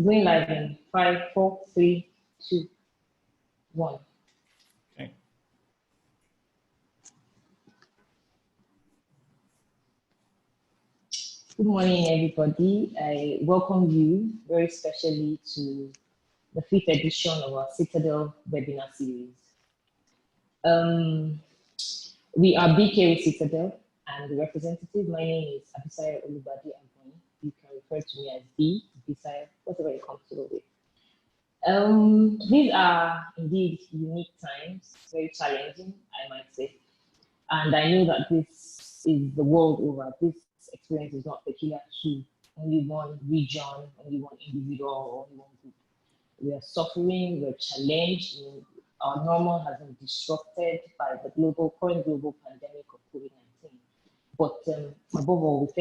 Going live in 5, 4, 3, 2, 1. Okay. Good morning, everybody. I welcome you very specially to the 5th edition of our Citadel Webinar Series. We are B-K-O Citadel, and the representative, my name is Abisayo Olugbade-Agbonyin. You can refer to me as Abisayo, whatever you're comfortable with. These are indeed unique times, very challenging, I might say. And I know that this is the world over. This experience is not peculiar to only one region, only one individual, or only one group. We are suffering, we're challenged. Our normal has been disrupted by the current global pandemic of COVID-19. But above all,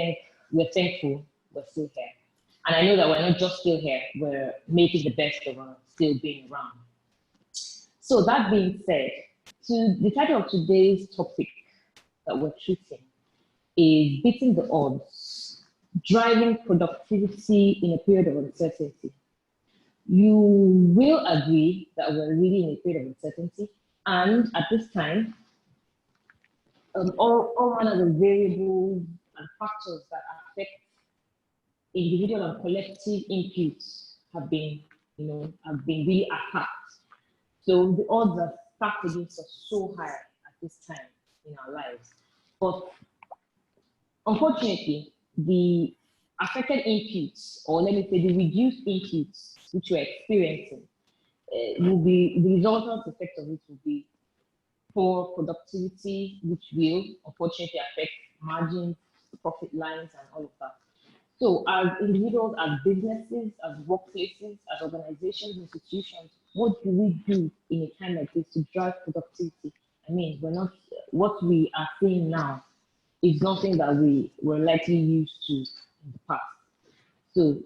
we're thankful we're still here. And I know that we're not just still here, we're making the best of our still being around. So that being said, the title of today's topic that we're treating is beating the odds, driving productivity in a period of uncertainty. You will agree that we're really in a period of uncertainty, and at this time, all manner of variables and factors that affect individual and collective inputs have been really attacked. So the odds are stacked against us so high at this time in our lives. But unfortunately, the affected inputs, or let me say the reduced inputs which we're experiencing, will be the resultant effect of it will be poor productivity, which will unfortunately affect margins, profit lines, and all of that. So as individuals, as businesses, as workplaces, as organizations, institutions, what do we do in a time like this to drive productivity? I mean, what we are seeing now is nothing that we were likely used to in the past. So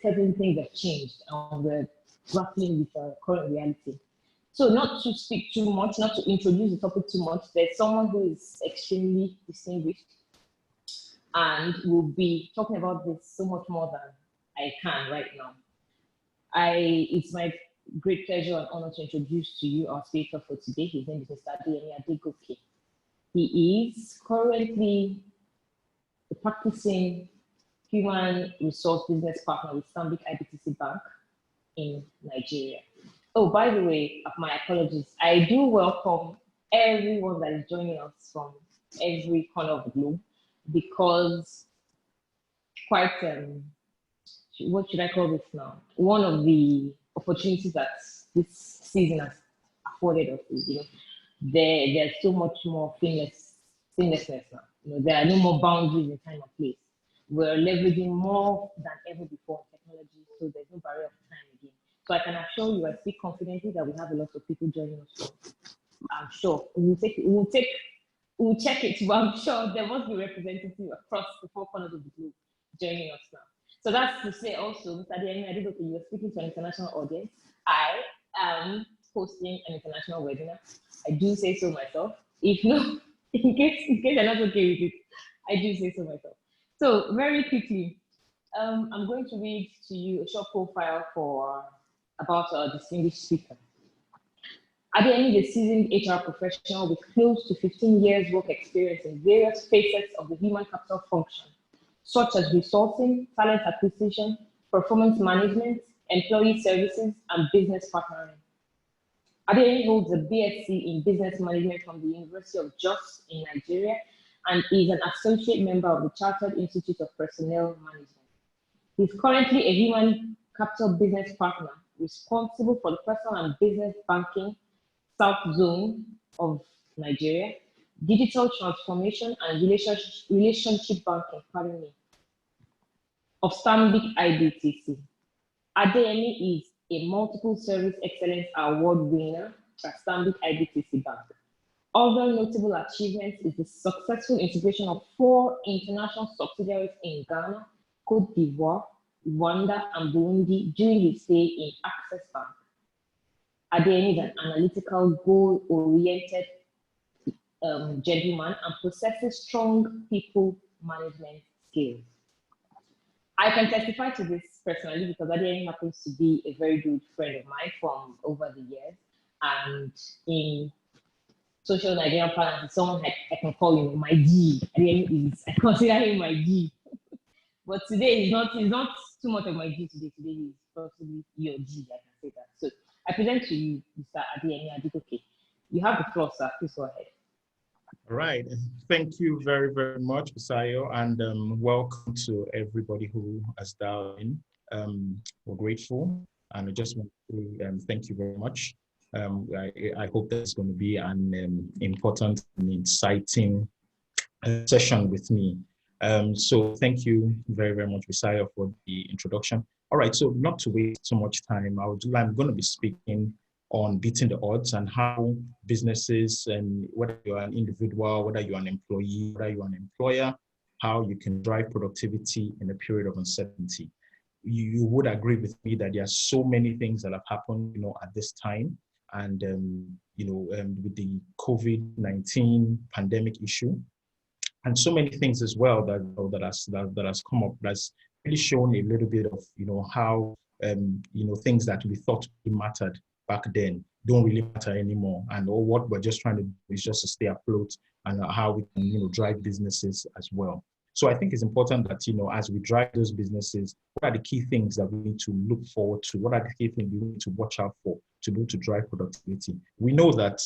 certain things have changed and we're grappling with our current reality. So not to speak too much, not to introduce the topic too much, there's someone who is extremely distinguished and will be talking about this so much more than I can right now. It's my great pleasure and honor to introduce to you our speaker for today. His name is Mr. Adegoke. He is currently a practicing human resource business partner with Stanbic IBTC Bank in Nigeria. Oh, by the way, my apologies. I do welcome everyone that is joining us from every corner of the globe, because quite, what should I call this now? One of the opportunities that this season has afforded us is, there's so much more seamlessness now. There are no more boundaries in time and place. We're leveraging more than ever before technology, so there's no barrier of time again. So I can assure you, I speak confidently that we have a lot of people joining us. I'm sure we'll check it, but I'm sure there must be representatives across the 4 corners of the globe joining us now. So that's to say also, Mr. Adeyemi, Adegoke, you are speaking to an international audience. I am hosting an international webinar. I do say so myself. If no, in case you're not okay with it, I do say so myself. So very quickly, I'm going to read to you a short profile about our distinguished speaker. Adeyemi is a seasoned HR professional with close to 15 years work experience in various facets of the human capital function, such as resourcing, talent acquisition, performance management, employee services, and business partnering. Adeyemi holds a BSc in Business Management from the University of Jos in Nigeria and is an associate member of the Chartered Institute of Personnel Management. He is currently a human capital business partner responsible for the personal and business banking South Zone of Nigeria, digital transformation and relationship banking, of Stanbic IBTC. Adeyemi is a multiple service excellence award winner at Stanbic IBTC Bank. Other notable achievements is the successful integration of 4 international subsidiaries in Ghana, Cote d'Ivoire, Rwanda, and Burundi during his stay in Access Bank. Adeyemi is an analytical, goal-oriented gentleman and possesses strong people management skills. I can testify to this personally because Adeyemi happens to be a very good friend of mine from over the years. And in social Nigerian parlance, it's someone I can call my G. Adeyemi is, I consider him my G. But today he's not too much of my G today. Today he's possibly your G, I can say that. So I present to you, Mr. Adeyemi Adegoke. You have the floor, sir. Please go ahead. All right. Thank you very, very much, Abisayo, and welcome to everybody who has dialed in. We're grateful, and I just want to thank you very much. I hope that's going to be an important and inciting session with me. So thank you very, very much, Abisayo, for the introduction. All right, so not to waste so much time, I'm going to be speaking on beating the odds and how businesses, and whether you're an individual, whether you're an employee, whether you're an employer, how you can drive productivity in a period of uncertainty. You would agree with me that there are so many things that have happened, at this time, and with the COVID-19 pandemic issue, and so many things as well that has come up, that's really shown a little bit of how things that we thought mattered back then don't really matter anymore, and all what we're just trying to do is just to stay afloat, and how we can drive businesses as well. So I think it's important that as we drive those businesses, what are the key things that we need to look forward to? What are the key things we need to watch out for to be able to drive productivity? We know that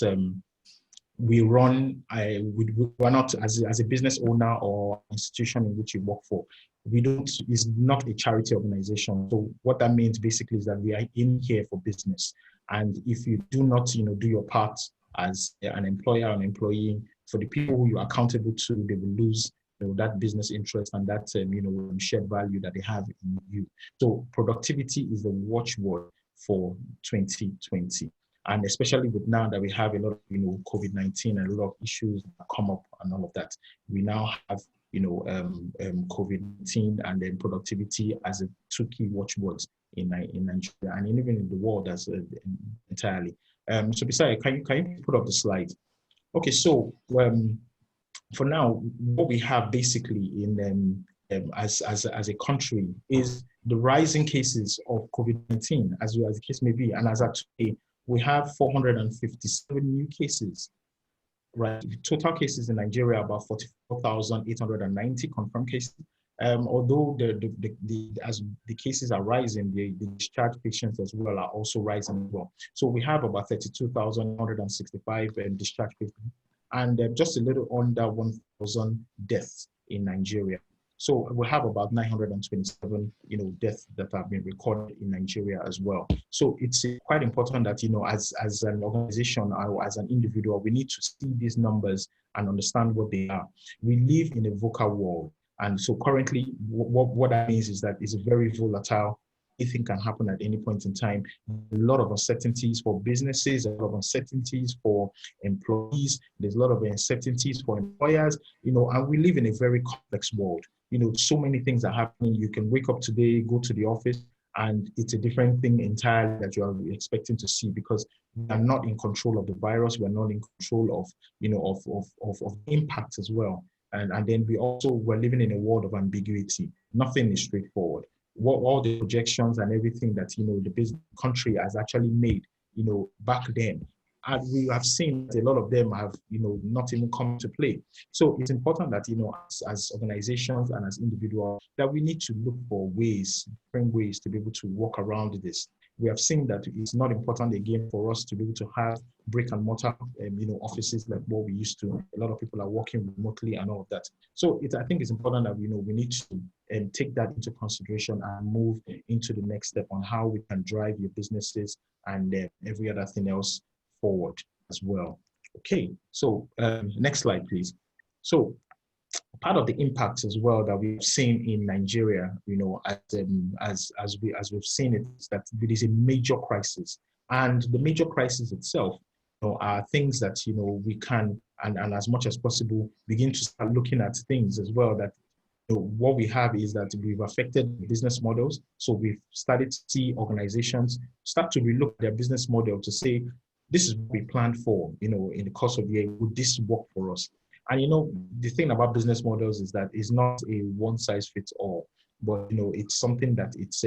we're not, as a business owner or institution in which you work for, it's not a charity organization. So what that means basically is that we are in here for business. And if you do not, do your part as an employer or an employee, for the people who you're accountable to, they will lose that business interest and that shared value that they have in you. So productivity is the watchword for 2020. And especially with now that we have a lot of COVID-19 and a lot of issues that come up and all of that, we now have COVID-19 and then productivity as a two key watchwords in Nigeria and even in the world as entirely. So Abisayo, can you put up the slide? Okay, so for now, what we have basically in as a country is the rising cases of COVID-19, as the case may be, and as at today, we have 457 new cases, right? Total cases in Nigeria, about 44,890 confirmed cases. Although as the cases are rising, the discharged patients as well are also rising as well. So we have about 32,165 discharged patients, and just a little under 1,000 deaths in Nigeria. So we have about 927, deaths that have been recorded in Nigeria as well. So it's quite important that, as an organization or as an individual, we need to see these numbers and understand what they are. We live in a VUCA world. And so currently, what that means is that it's very volatile. Anything can happen at any point in time. A lot of uncertainties for businesses, a lot of uncertainties for employees. There's a lot of uncertainties for employers, and we live in a very complex world. So many things are happening. You can wake up today, go to the office, and it's a different thing entirely that you are expecting to see, because we are not in control of the virus. We're not in control of impact as well. And then we're living in a world of ambiguity. Nothing is straightforward. All the projections and everything that the business country has actually made, back then, and we have seen that a lot of them have, not even come to play. So it's important that, as organizations and as individuals, that we need to look for different ways to be able to work around this. We have seen that it's not important again for us to be able to have brick and mortar, offices like what we used to. A lot of people are working remotely and all of that. So I think it's important that we need to take that into consideration and move into the next step on how we can drive your businesses and every other thing else forward as well. Okay, so next slide, please. So part of the impacts as well that we've seen in Nigeria, as we've seen it, is that there is a major crisis, and the major crisis itself, are things that we can and as much as possible begin to start looking at things as well that. What we have is that we've affected business models. So we've started to see organizations start to relook their business model to say, this is what we planned for, in the course of the year. Would this work for us? And the thing about business models is that it's not a one size fits all. but it's something that it's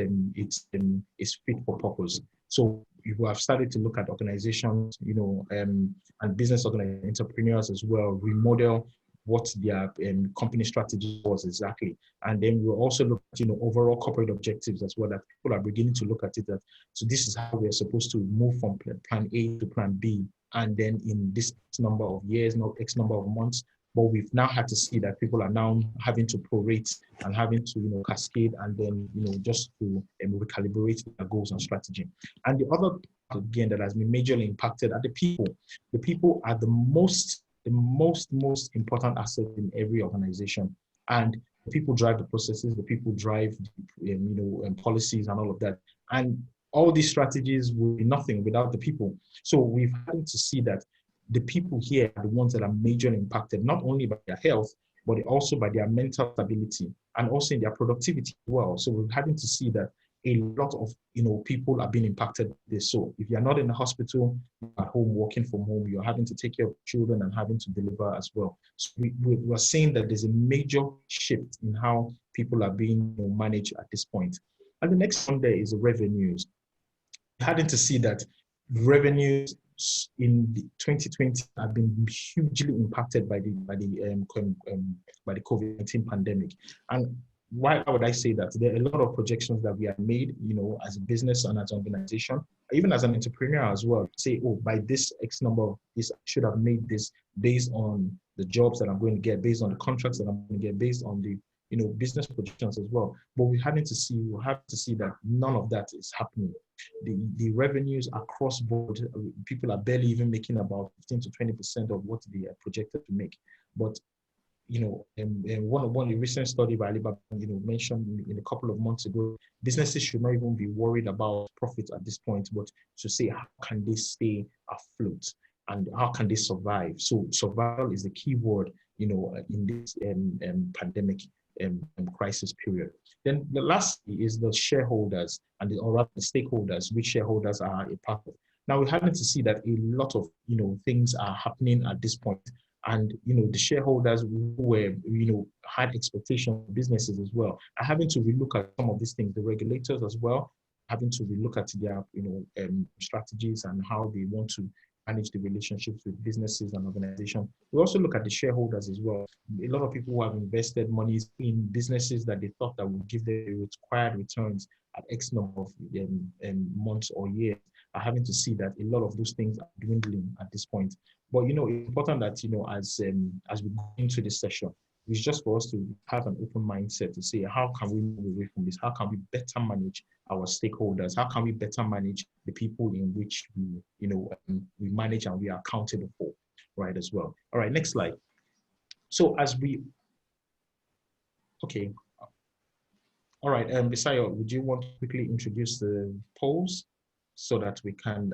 fit for purpose. So you have started to look at organizations, and business entrepreneurs as well, remodel what their company strategy was exactly. And then we'll also look at, overall corporate objectives as well, that people are beginning to look at it, that so this is how we're supposed to move from plan A to plan B. And then in this X number of years, not X number of months, but we've now had to see that people are now having to prorate and having to, cascade, and then, just to recalibrate their goals and strategy. And the other, again, that has been majorly impacted are the people. The people are the most important asset in every organization. And the people drive the processes, the people drive, policies and all of that. And all these strategies will be nothing without the people. So we've had to see that the people here are the ones that are majorly impacted, not only by their health, but also by their mental stability and also in their productivity as well. So we're having to see that a lot of people are being impacted by this. So if you're not in the hospital, you're at home working from home, you're having to take care of children and having to deliver as well. So we're saying that there's a major shift in how people are being managed at this point. And the next one there is the revenues. We're having to see that revenues in 2020 have been hugely impacted by the COVID-19 pandemic. And why would I say that? There are a lot of projections that we have made, as a business and as an organization, even as an entrepreneur as well, say, oh, by this X number of this, I should have made this based on the jobs that I'm going to get, based on the contracts that I'm going to get, based on the business projections as well. But we'll have to see that none of that is happening. The revenues across board, people are barely even making about 15 to 20% of what they are projected to make. But one of the recent study by Alibaba, mentioned in a couple of months ago, businesses should not even be worried about profits at this point, but to say how can they stay afloat and how can they survive. So survival is the key word, in this pandemic crisis period. Then the last is the shareholders or rather the stakeholders, which shareholders are a part of. Now we're having to see that a lot of things are happening at this point. And the shareholders who were had expectations of businesses as well are having to relook at some of these things. The regulators as well having to relook at their strategies and how they want to manage the relationships with businesses and organizations. We also look at the shareholders as well. A lot of people who have invested monies in businesses that they thought that would give them the required returns at X number of months or years are having to see that a lot of those things are dwindling at this point. But it's important that as we go into this session, it's just for us to have an open mindset to say, how can we move away from this? How can we better manage our stakeholders? How can we better manage the people in which we manage and we are accountable for, right, as well? All right, next slide. So okay. All right, Abisayo, would you want to quickly introduce the polls so that we can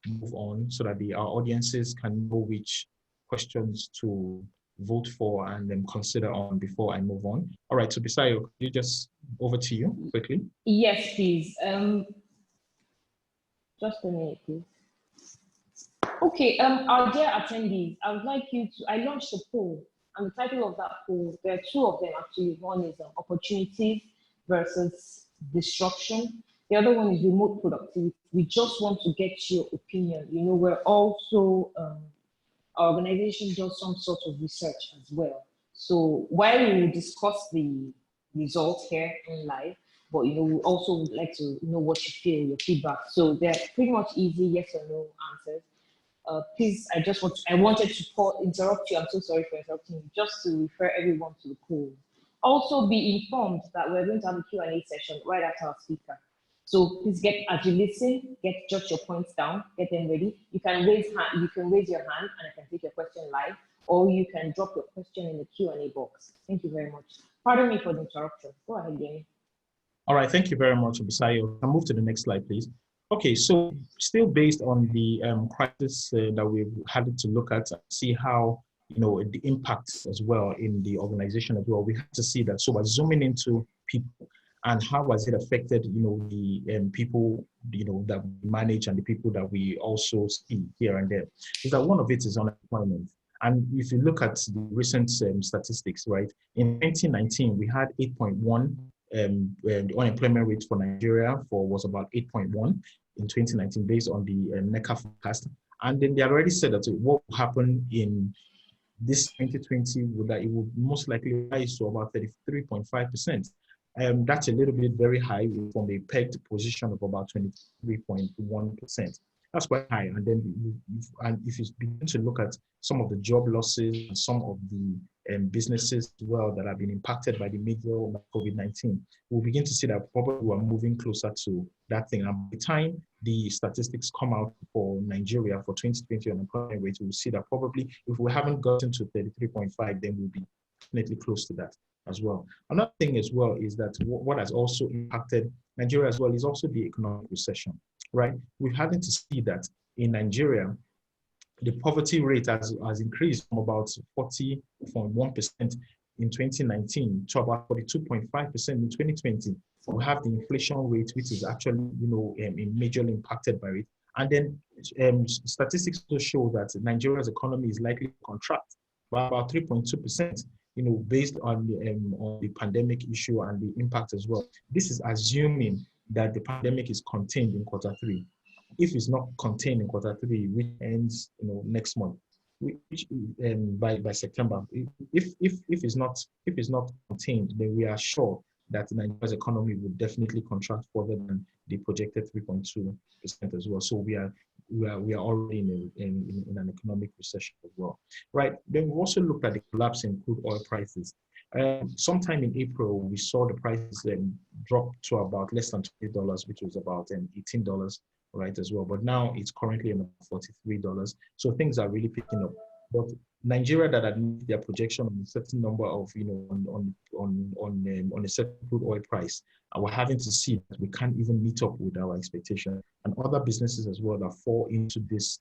move on, so that our audiences can know which questions to vote for and then consider on before I move on? All right, so Abisayo, could you just over to you quickly? Yes, please. Just a minute, please. Okay, our dear attendees, I would like you to, I launched a poll, and the title of that poll, there are two of them actually. One is opportunities versus disruption. The other one is remote productivity. We just want to get your opinion. We're also, our organization does some sort of research as well. So while we will discuss the results here in live, but we also would like to know what you feel, your feedback. So they're pretty much easy yes or no answers. Please, I wanted to interrupt you. I'm so sorry for interrupting you, just to refer everyone to the poll. Also be informed that we're going to have a Q&A session right after our speaker. So please as you listen, jot your points down, get them ready. You can raise your hand and I can take your question live, or you can drop your question in the Q&A box. Thank you very much. Pardon me for the interruption. Go ahead, Adeyemi. All right, thank you very much, Abisayo. I'll move to the next slide, please. Okay, so still based on the crisis that we've had to look at, see how the impacts as well in the organization as well. We have to see that. So we're zooming into people and how has it affected the people that we manage and the people that we also see here and there. Is that one of it is unemployment. And if you look at the recent statistics, right, in 2019 we had 8.1 the unemployment rate for Nigeria was about 8.1 in 2019 based on the NECA forecast. And then they already said that what will happen in this 2020 would that it would most likely rise to about 33.5%. That's a little bit very high from a pegged position of about 23.1%. That's quite high. And then if you begin to look at some of the job losses and some of the businesses as well that have been impacted by the major COVID-19, we'll begin to see that probably we're moving closer to that thing. And by the time the statistics come out for Nigeria for 2020 unemployment rate, we'll see that probably if we haven't gotten to 33.5, then we'll be definitely close to that as well. Another thing as well is that what has also impacted Nigeria as well is also the economic recession, right? We're having to see that in Nigeria, the poverty rate has increased from about 40.1% in 2019 to about 42.5% in 2020. We have the inflation rate, which is actually, majorly impacted by it. And then statistics also show that Nigeria's economy is likely to contract by about 3.2%, based on the pandemic issue and the impact as well. This is assuming that the pandemic is contained in quarter 3. If it's not contained in quarter 3, which ends next month, by September, if it's not contained, then we are sure that Nigeria's economy will definitely contract further than the projected 3.2% as well. So we are already in an economic recession as well, right? Then we also looked at the collapse in crude oil prices. Sometime in April, we saw the prices drop to about less than $20, which was about $18, right, as well. But now it's currently about $43. So things are really picking up. But Nigeria that had made their projection on a certain number of, on a certain crude oil price, and we're having to see that we can't even meet up with our expectation, and other businesses as well that fall into this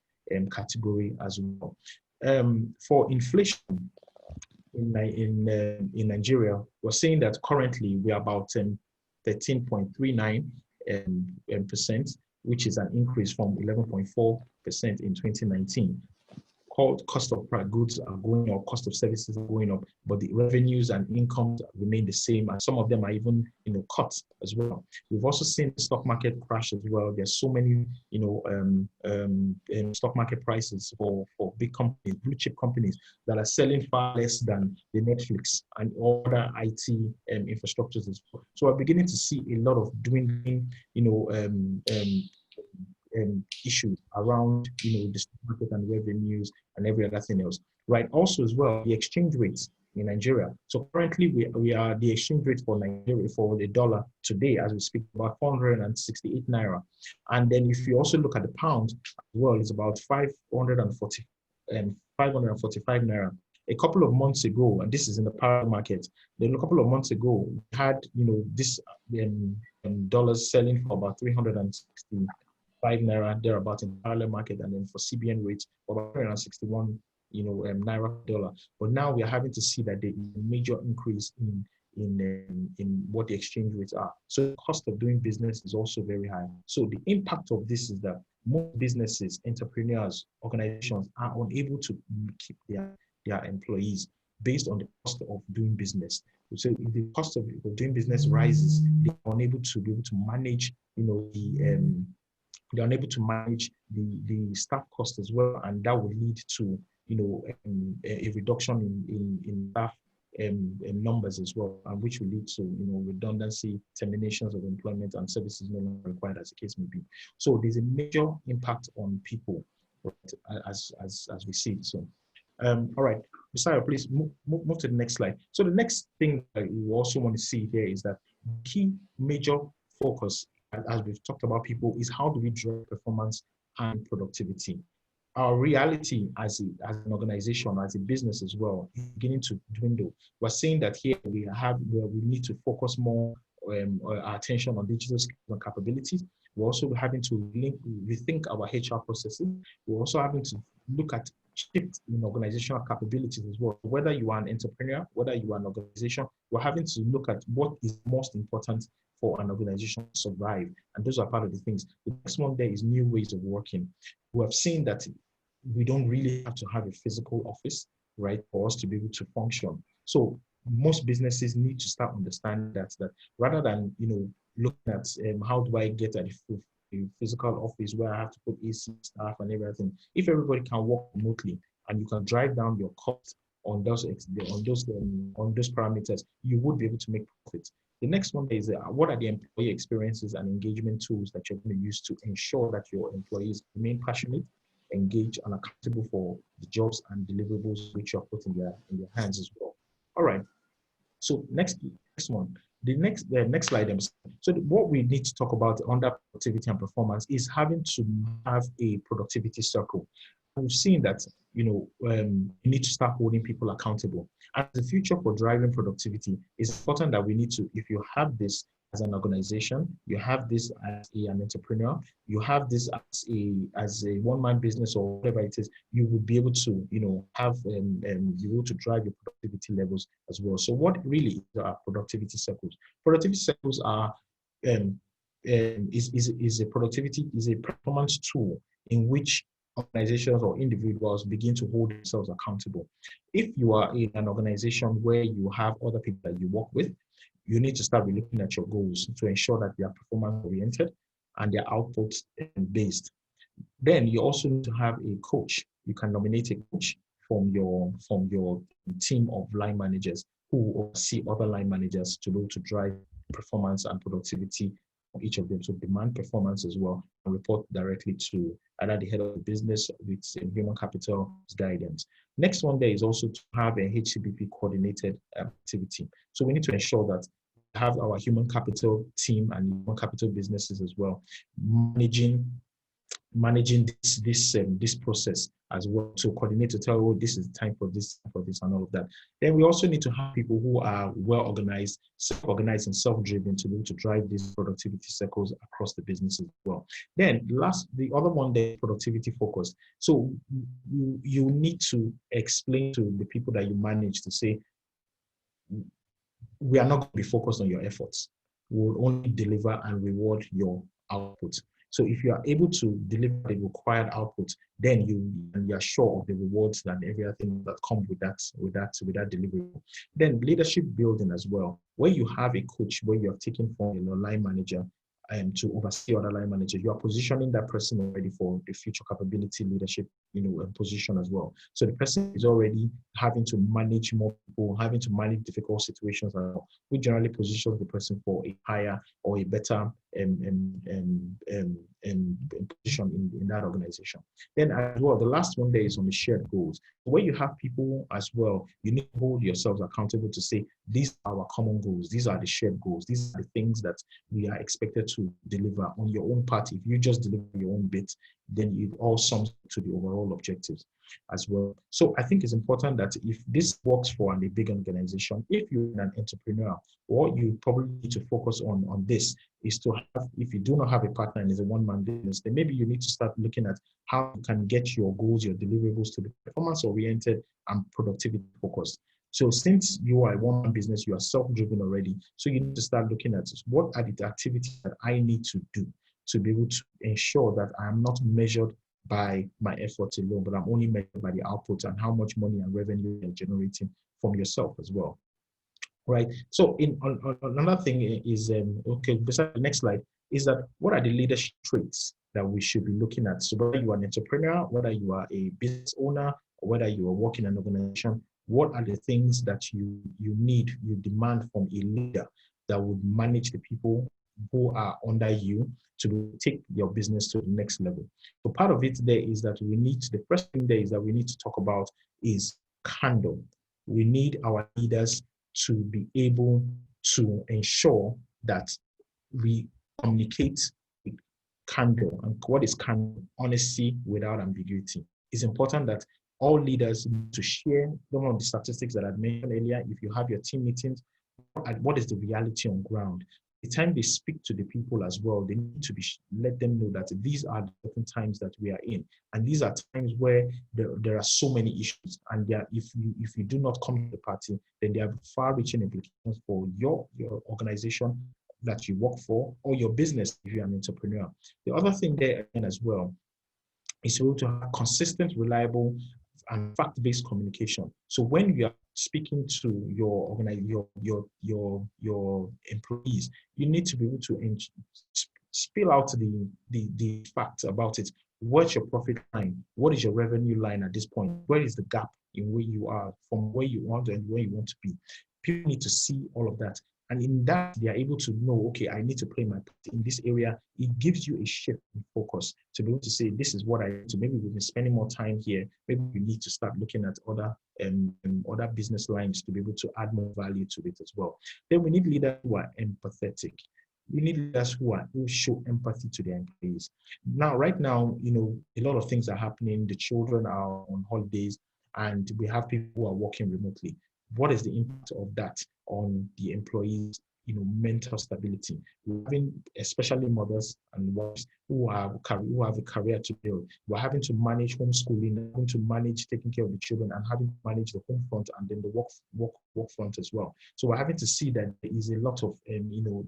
category as well. For inflation in Nigeria, we're saying that currently we are about 13.39%, which is an increase from 11.4% in 2019. Cost of goods are going up, cost of services are going up, but the revenues and incomes remain the same, and some of them are even cut as well. We've also seen the stock market crash as well. There's so many stock market prices for big companies, blue chip companies that are selling far less than the Netflix and other IT infrastructures as well. So we're beginning to see a lot of dwindling issues around the stock market and revenues and every other thing else, right? Also as well, the exchange rates in Nigeria. So currently we are the exchange rate for Nigeria for the dollar today as we speak about 468 naira, and then if you also look at the pound as well, it's about 545 naira. A couple of months ago, and this is in the parallel market, then a couple of months ago we had this dollars selling for about 365 naira thereabout in parallel market, and then for CBN rates for about 161 naira dollar. But now we are having to see that there is a major increase in what the exchange rates are. So the cost of doing business is also very high. So the impact of this is that most businesses, entrepreneurs, organizations are unable to keep their employees based on the cost of doing business. So if the cost of doing business rises, they are unable to manage they're unable to manage the staff cost as well, and that would lead to a reduction in staff numbers as well, and which will lead to redundancy, terminations of employment, and services no longer required, as the case may be. So there's a major impact on people, right, as we see it. So all right, Abisayo, please move to the next slide. So the next thing that we also want to see here is that key major focus, as we've talked about people, is how do we drive performance and productivity. Our reality as an organization, as a business as well, is beginning to dwindle. We're saying that here we need to focus more our attention on digital skills and capabilities. We're also having to rethink our HR processes. We're also having to look at shift in organizational capabilities as well. Whether you are an entrepreneur, whether you are an organization, we're having to look at what is most important for an organization to survive. And those are part of the things. The next one there is new ways of working. We have seen that we don't really have to have a physical office, right, for us to be able to function. So most businesses need to start understanding that rather than looking at how do I get at the physical office where I have to put AC staff and everything. If everybody can work remotely and you can drive down your cost on those parameters, you would be able to make profits. The next one is what are the employee experiences and engagement tools that you're going to use to ensure that your employees remain passionate, engaged, and accountable for the jobs and deliverables which you're putting in their hands as well. All right. So next one, the next slide. So what we need to talk about under productivity and performance is having to have a productivity circle. We've seen that you need to start holding people accountable. And the future for driving productivity is important that we need to, if you have this as an organization, you have this as an entrepreneur, you have this as a one-man business or whatever it is, you will be able to have you able to drive your productivity levels as well. So what really are productivity circles? Productivity circles are is a performance tool in which organizations or individuals begin to hold themselves accountable. If you are in an organization where you have other people that you work with, you need to start looking at your goals to ensure that they are performance oriented and they're output based. Then you also need to have a coach. You can nominate a coach from your team of line managers who oversee other line managers to be able to drive performance and productivity of each of them. So demand performance as well and report directly to either the head of the business with human capital guidance. Next one there is also to have a HCBP coordinated activity. So we need to ensure that we have our human capital team and human capital businesses as well managing this process as well, to coordinate, to tell, oh, this is the time for this and all of that. Then we also need to have people who are well organized, self-organized and self-driven to be able to drive these productivity circles across the business as well. Then the other one there, productivity focused. So you need to explain to the people that you manage to say, we are not going to be focused on your efforts. We will only deliver and reward your output. So if you are able to deliver the required output, then you are sure of the rewards and everything that comes with that delivery. Then leadership building as well, where you have a coach, where you have taken from your line manager to oversee other line managers, you are positioning that person already for the future capability leadership, position as well. So the person is already having to manage more people, having to manage difficult situations, which generally positions the person for a higher or a better position in that organization. Then as well, the last one there is on the shared goals. Where you have people as well, you need to hold yourselves accountable to say, these are our common goals, these are the shared goals, these are the things that we are expected to deliver on your own part. If you just deliver your own bit, then it all sums to the overall objectives as well. So I think it's important that if this works for a big organization, if you're an entrepreneur, what you probably need to focus on this is to have, if you do not have a partner and it's a one-man business, then maybe you need to start looking at how you can get your goals, your deliverables to be performance-oriented and productivity-focused. So since you are a one-man business, you are self-driven already, so you need to start looking at what are the activities that I need to do to be able to ensure that I am not measured by my efforts alone, but I'm only measured by the output and how much money and revenue you're generating from yourself as well. Right. So another thing is, beside the next slide, is that what are the leadership traits that we should be looking at? So whether you are an entrepreneur, whether you are a business owner, or whether you are working in an organization, what are the things that you demand from a leader that would manage the people who are under you to take your business to the next level? So part of it there is that the first thing there is that we need to talk about is candor. We need our leaders to be able to ensure that we communicate with candor. And what is candor? Honesty without ambiguity. It's important that all leaders need to share some of the statistics that I mentioned earlier. If you have your team meetings, what is the reality on ground? The time they speak to the people as well, they need to let them know that these are the different times that we are in, and these are times where there are so many issues, and if you do not come to the party, then there are far-reaching implications for your organization that you work for, or your business if you're an entrepreneur. The other thing there again as well is to have consistent, reliable and fact-based communication. So when you are speaking to your employees, you need to be able to spill out the facts about it. What's your profit line? What is your revenue line at this point? Where is the gap in where you are from where you want and where you want to be? People need to see all of that. And in that, they are able to know, okay, I need to play my part in this area. It gives you a shift in focus to be able to say, this is what I need to. Maybe we've been spending more time here. Maybe we need to start looking at other business lines to be able to add more value to it as well. Then we need leaders who are empathetic. We need leaders who show empathy to their employees. Now, right now, a lot of things are happening. The children are on holidays, and we have people who are working remotely. What is the impact of that on the employees' mental stability? We're having, especially mothers and wives who have a career to build. We're having to manage homeschooling, having to manage taking care of the children, and having to manage the home front and then the work front as well. So we're having to see that there is a lot of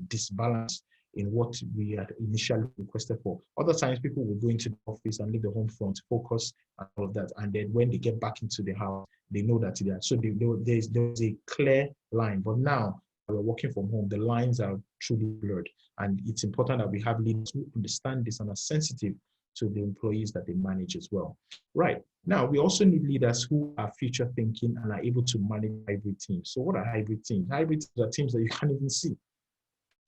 disbalance in what we had initially requested for. Other times, people will go into the office and leave the home front, focus and all of that. And then when they get back into the house, they know that they are. So there's a clear line. But now we're working from home, the lines are truly blurred. And it's important that we have leaders who understand this and are sensitive to the employees that they manage as well. Right. Now, we also need leaders who are future thinking and are able to manage hybrid teams. So what are hybrid teams? Hybrid teams are teams that you can't even see.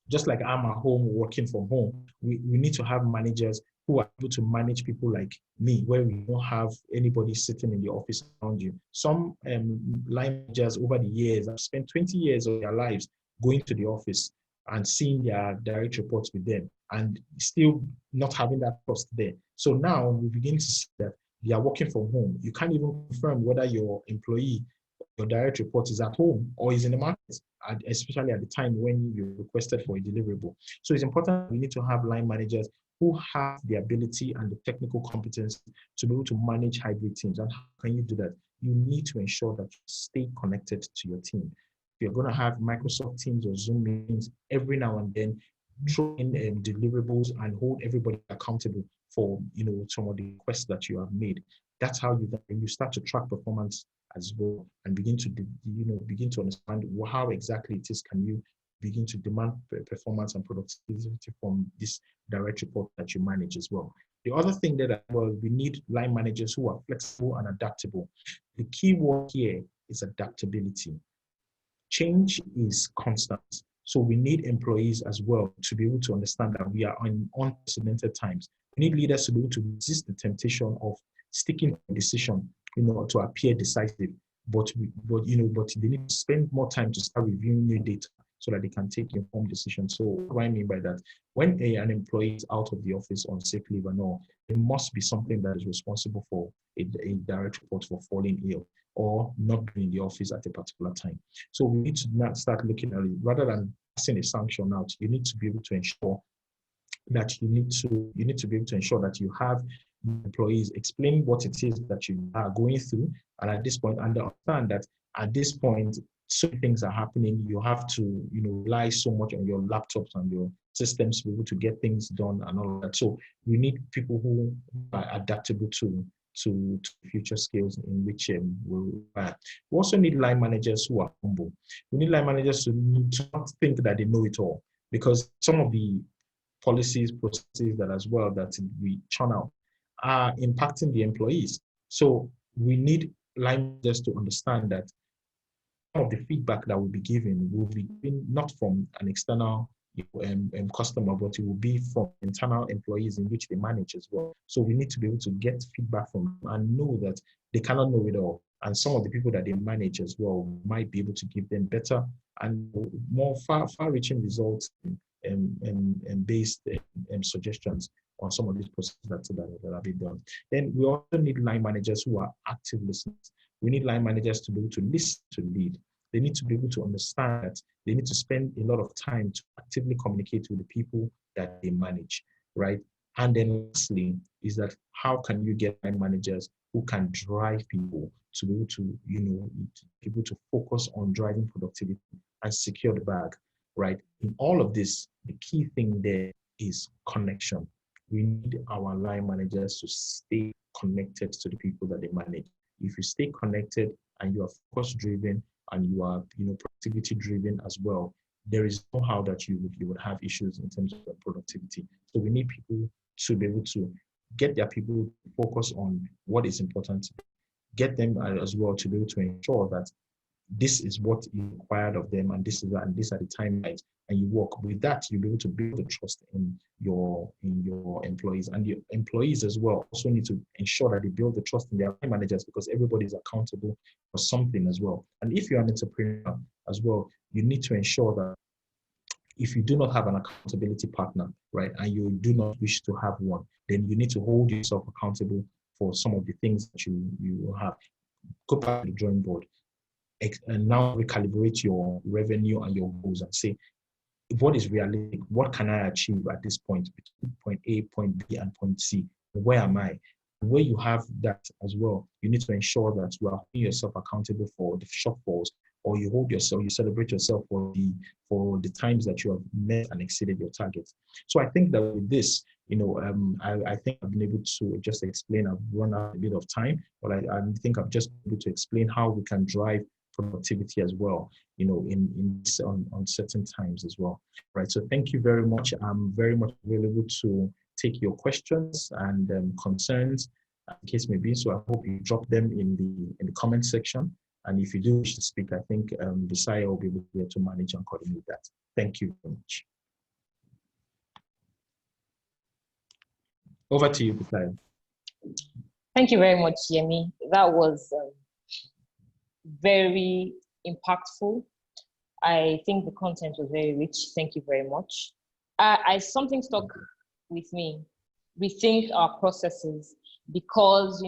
Just like I'm at home working from home, we need to have managers who are able to manage people like me, where we don't have anybody sitting in the office around you. Some line managers over the years have spent 20 years of their lives going to the office and seeing their direct reports with them and still not having that trust there. So now we begin to see that they are working from home. You can't even confirm whether your employee, your direct report is at home or is in the market, especially at the time when you requested for a deliverable. So it's important we need to have line managers who have the ability and the technical competence to be able to manage hybrid teams. And how can you do that? You need to ensure that you stay connected to your team. If you're going to have Microsoft Teams or Zoom meetings, every now and then, throw in deliverables and hold everybody accountable for some of the requests that you have made. That's how you start to track performance as well and begin to understand how exactly it is can you begin to demand performance and productivity from this direct report that you manage as well. The other thing that we need line managers who are flexible and adaptable. The key word here is adaptability. Change is constant. So we need employees as well to be able to understand that we are in unprecedented times. We need leaders to be able to resist the temptation of sticking to a decision, to appear decisive, but they need to spend more time to start reviewing new data so that they can take informed decisions. So what do I mean by that? When an employee is out of the office on sick leave and all, there must be something that is responsible for a direct report for falling ill or not being in the office at a particular time. So we need to now start looking at it rather than passing a sanction out. You need to be able to ensure that you need to be able to ensure that you have employees explain what it is that you are going through, and at this point understand that at this point so things are happening. You have to rely so much on your laptops and your systems to be able to get things done and all of that. So we need people who are adaptable to future skills in which we also need line managers who are humble. We need line managers to not think that they know it all, because some of the policies, processes that we churn out are impacting the employees. So we need line managers to understand that some of the feedback that will be given will be given not from an external customer, but it will be from internal employees in which they manage as well. So we need to be able to get feedback from them and know that they cannot know it all. And some of the people that they manage as well might be able to give them better and more far-reaching results and based suggestions on some of these processes that have been done. Then we also need line managers who are active listeners. We need line managers to be able to listen to lead. They need to be able to understand that they need to spend a lot of time to actively communicate with the people that they manage, right? And then lastly is that how can you get line managers who can drive people to be able to focus on driving productivity and secure the bag, right? In all of this, the key thing there is connection. We need our line managers to stay connected to the people that they manage. if you stay connected and you are focus driven and you are, productivity driven as well, there is no how that you would have issues in terms of productivity. So we need people to be able to get their people to focus on what is important, get them as well to be able to ensure that this is what is required of them, and these are the timelines, and you work with that. You'll be able to build the trust in your employees, and your employees as well also need to ensure that they build the trust in their line managers, because everybody is accountable for something as well. And if you're an entrepreneur as well, you need to ensure that if you do not have an accountability partner, right, and you do not wish to have one, then you need to hold yourself accountable for some of the things that you have. Go back to the drawing board and now recalibrate your revenue and your goals and say, what is realistic? What can I achieve at this point between point A, point B, and point C? Where am I? Where you have that as well, you need to ensure that you are holding yourself accountable for the shortfalls, or you celebrate yourself for the times that you have met and exceeded your targets. So I think that with this, I think I've been able to just explain. I've run out a bit of time, but I think I've just been able to explain how we can drive productivity as well, on certain times as well, right? So thank you very much. I'm very much available to take your questions and concerns, in case may be. So I hope you drop them in the comment section. And if you do wish to speak, I think Abisayo will be able to manage and coordinate that. Thank you very much. Over to you, Abisayo. Thank you very much, Yemi. That was very impactful. I think the content was very rich. Thank you very much. Something stuck with me. Rethink our processes, because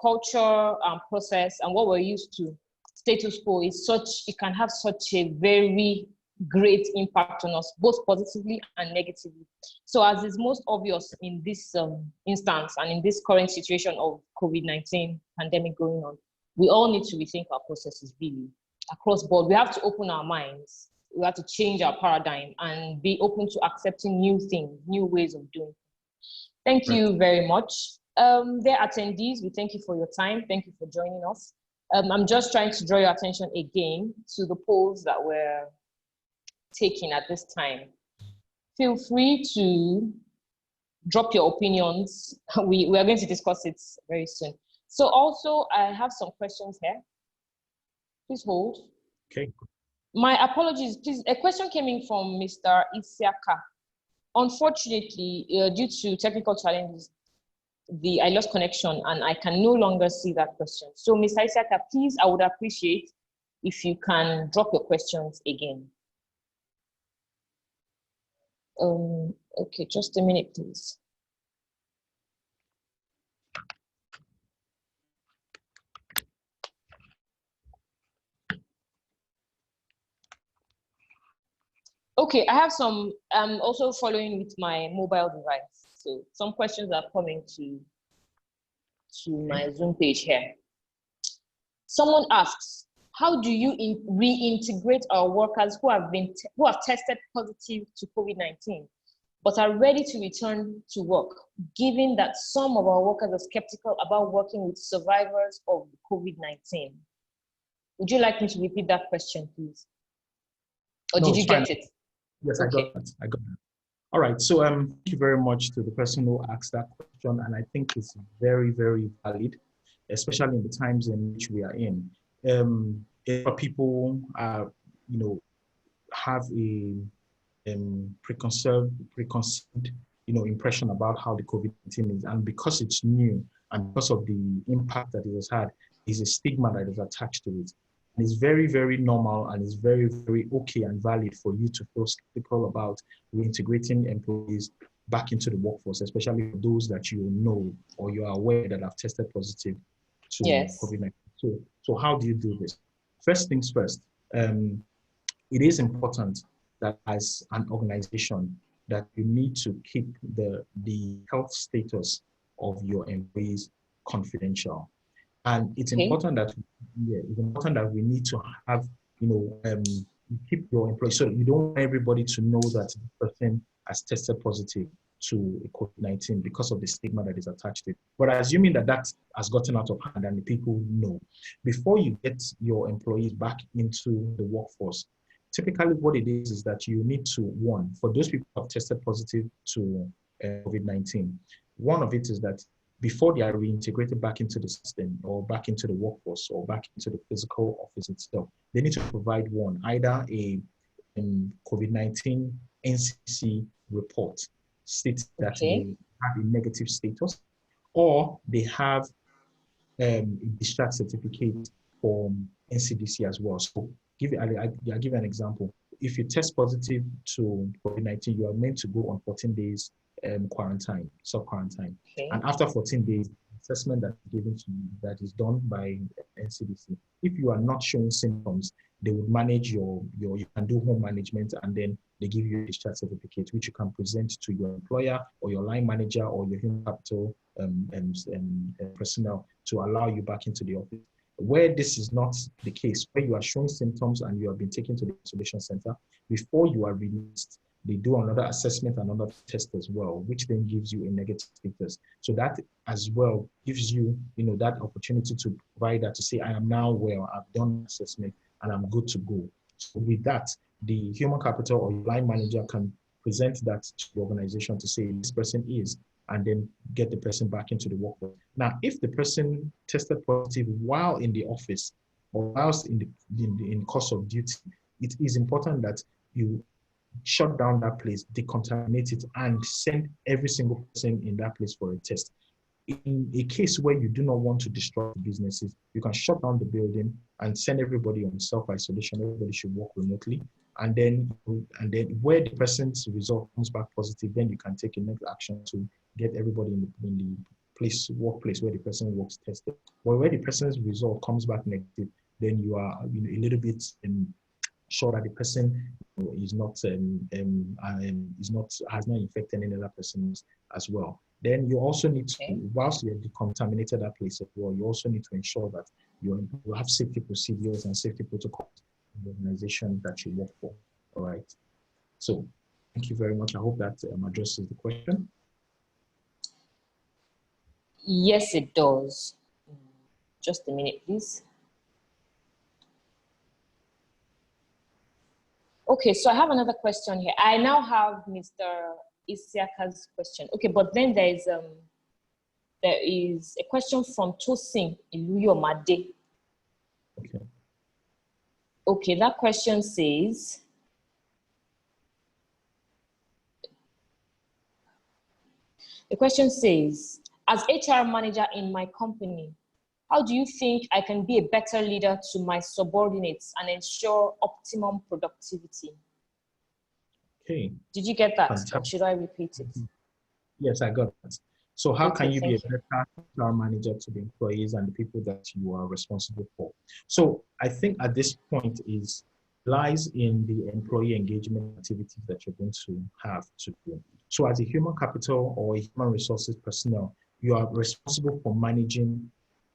culture and process and what we're used to, status quo, it can have such a very great impact on us, both positively and negatively. So as is most obvious in this instance and in this current situation of COVID-19 pandemic going on, we all need to rethink our processes really across board. We have to open our minds. We have to change our paradigm and be open to accepting new things, new ways of doing things. Thank you very much. Dear attendees, we thank you for your time. Thank you for joining us. I'm just trying to draw your attention again to the polls that we're taking at this time. Feel free to drop your opinions. We are going to discuss it very soon. So also, I have some questions here. Please hold. Okay. My apologies, please. A question came in from Mr. Isiaka. Unfortunately, due to technical challenges, I lost connection and I can no longer see that question. So Mr. Isiaka, please, I would appreciate if you can drop your questions again. Okay, just a minute, please. Okay, I have some, I'm also following with my mobile device. So some questions are coming to my Zoom page here. Someone asks, how do you reintegrate our workers who have tested positive to COVID-19, but are ready to return to work, given that some of our workers are skeptical about working with survivors of COVID-19? Would you like me to repeat that question, please? Or did you get it? Yes, okay. I got that. All right, so thank you very much to the person who asked that question, and I think it's very, very valid, especially in the times in which we are in. If people have a preconceived, impression about how the COVID-19 is, and because it's new and because of the impact that it has had, is a stigma that is attached to it. And it's very, very normal, and it's very, very okay and valid for you to feel skeptical about reintegrating employees back into the workforce, especially those that you know or you are aware that have tested positive to COVID-19. So how do you do this? First things first, it is important that as an organization that you need to keep the health status of your employees confidential. And it's important that we need to have, keep your employees. So you don't want everybody to know that the person has tested positive. to COVID-19 because of the stigma that is attached to it. But assuming that that has gotten out of hand and the people know, before you get your employees back into the workforce, typically what it is that you need to, one, for those people who have tested positive to COVID-19, one of it is that before they are reintegrated back into the system or back into the workforce or back into the physical office itself, they need to provide one, either a COVID-19 NCC report stating that they have a negative status, or they have a discharge certificate from NCDC as well. So I'll give you an example. If you test positive to COVID-19, you are meant to go on 14 days quarantine, self-quarantine. And after 14 days, assessment that is given to you, that is done by NCDC. If you are not showing symptoms, they would manage you can do home management, and then they give you a discharge certificate, which you can present to your employer or your line manager or your human capital personnel to allow you back into the office. Where this is not the case, where you are showing symptoms and you have been taken to the isolation center, before you are released, they do another assessment, another test as well, which then gives you a negative status. So that as well gives you, that opportunity to provide that, to say, I am now well, I've done assessment and I'm good to go. So with that, the human capital or line manager can present that to the organization to say this person is, and then get the person back into the workforce. Now, if the person tested positive while in the office or whilst in course of duty, it is important that you shut down that place, decontaminate it, and send every single person in that place for a test. In a case where you do not want to destroy businesses, you can shut down the building and send everybody on self-isolation. Everybody should work remotely. And then where the person's result comes back positive, then you can take a next action to get everybody in the workplace where the person works tested. But where the person's result comes back negative, then you are a little bit sure that the person is not has not infected any other persons as well. Then you also need to, whilst you have decontaminated that place as well, you also need to ensure that you have safety procedures and safety protocols in the organization that you work for. All right. So thank you very much. I hope that addresses the question. Yes, it does. Just a minute, please. Okay, so I have another question here. I now have Mr. Isiaka's question. Okay, but then there is a question from Tosin Iluyomade. Okay. Okay, that question says, as HR manager in my company, how do you think I can be a better leader to my subordinates and ensure optimum productivity? Okay. Did you get that? Fantastic. Or should I repeat it? Yes, I got that. So how can you be a you. better HR manager to the employees and the people that you are responsible for? So I think at this point lies in the employee engagement activities that you're going to have to do. So as a human capital or a human resources personnel, you are responsible for managing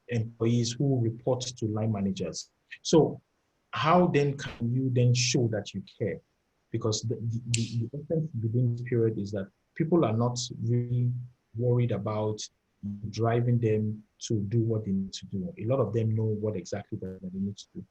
employees who report to line managers. So how then can you then show that you care? Because the essence within this period is that people are not really worried about driving them to do what they need to do. A lot of them know what exactly that they need to do.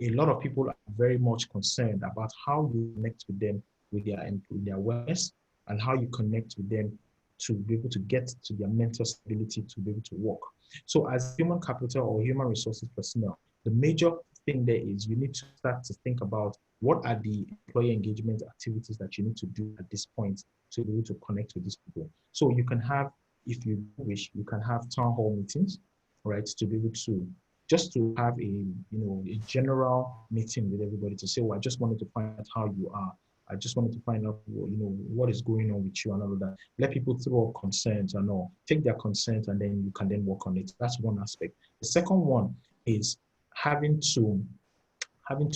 A lot of people are very much concerned about how you connect with them with their wellness and how you connect with them to be able to get to their mental stability to be able to work. So as human capital or human resources personnel, the major thing there is you need to start to think about what are the employee engagement activities that you need to do at this point to be able to connect with these people. So you can have, if you wish, you can have town hall meetings, right, to be able to just to have a general meeting with everybody to say, well, I just wanted to find out how you are. I just wanted to find out, what is going on with you and all of that. Let people throw up concerns and all. Take their concerns and then you can then work on it. That's one aspect. The second one is having to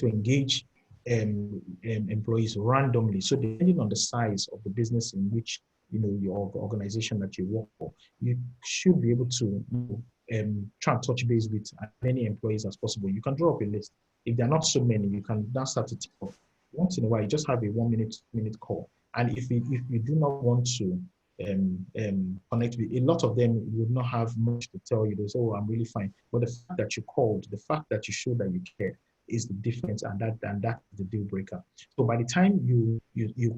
engage employees randomly. So depending on the size of the business in which your organization that you work for, you should be able to try and touch base with as many employees as possible. You can draw up a list. If there are not so many, you can now start to take off. Once in a while, you just have a 1 minute call. And if you do not want to connect with. A lot of them would not have much to tell you. They say, "Oh, I'm really fine." But the fact that you called, the fact that you showed that you care, is the difference, and that is the deal breaker. So by the time you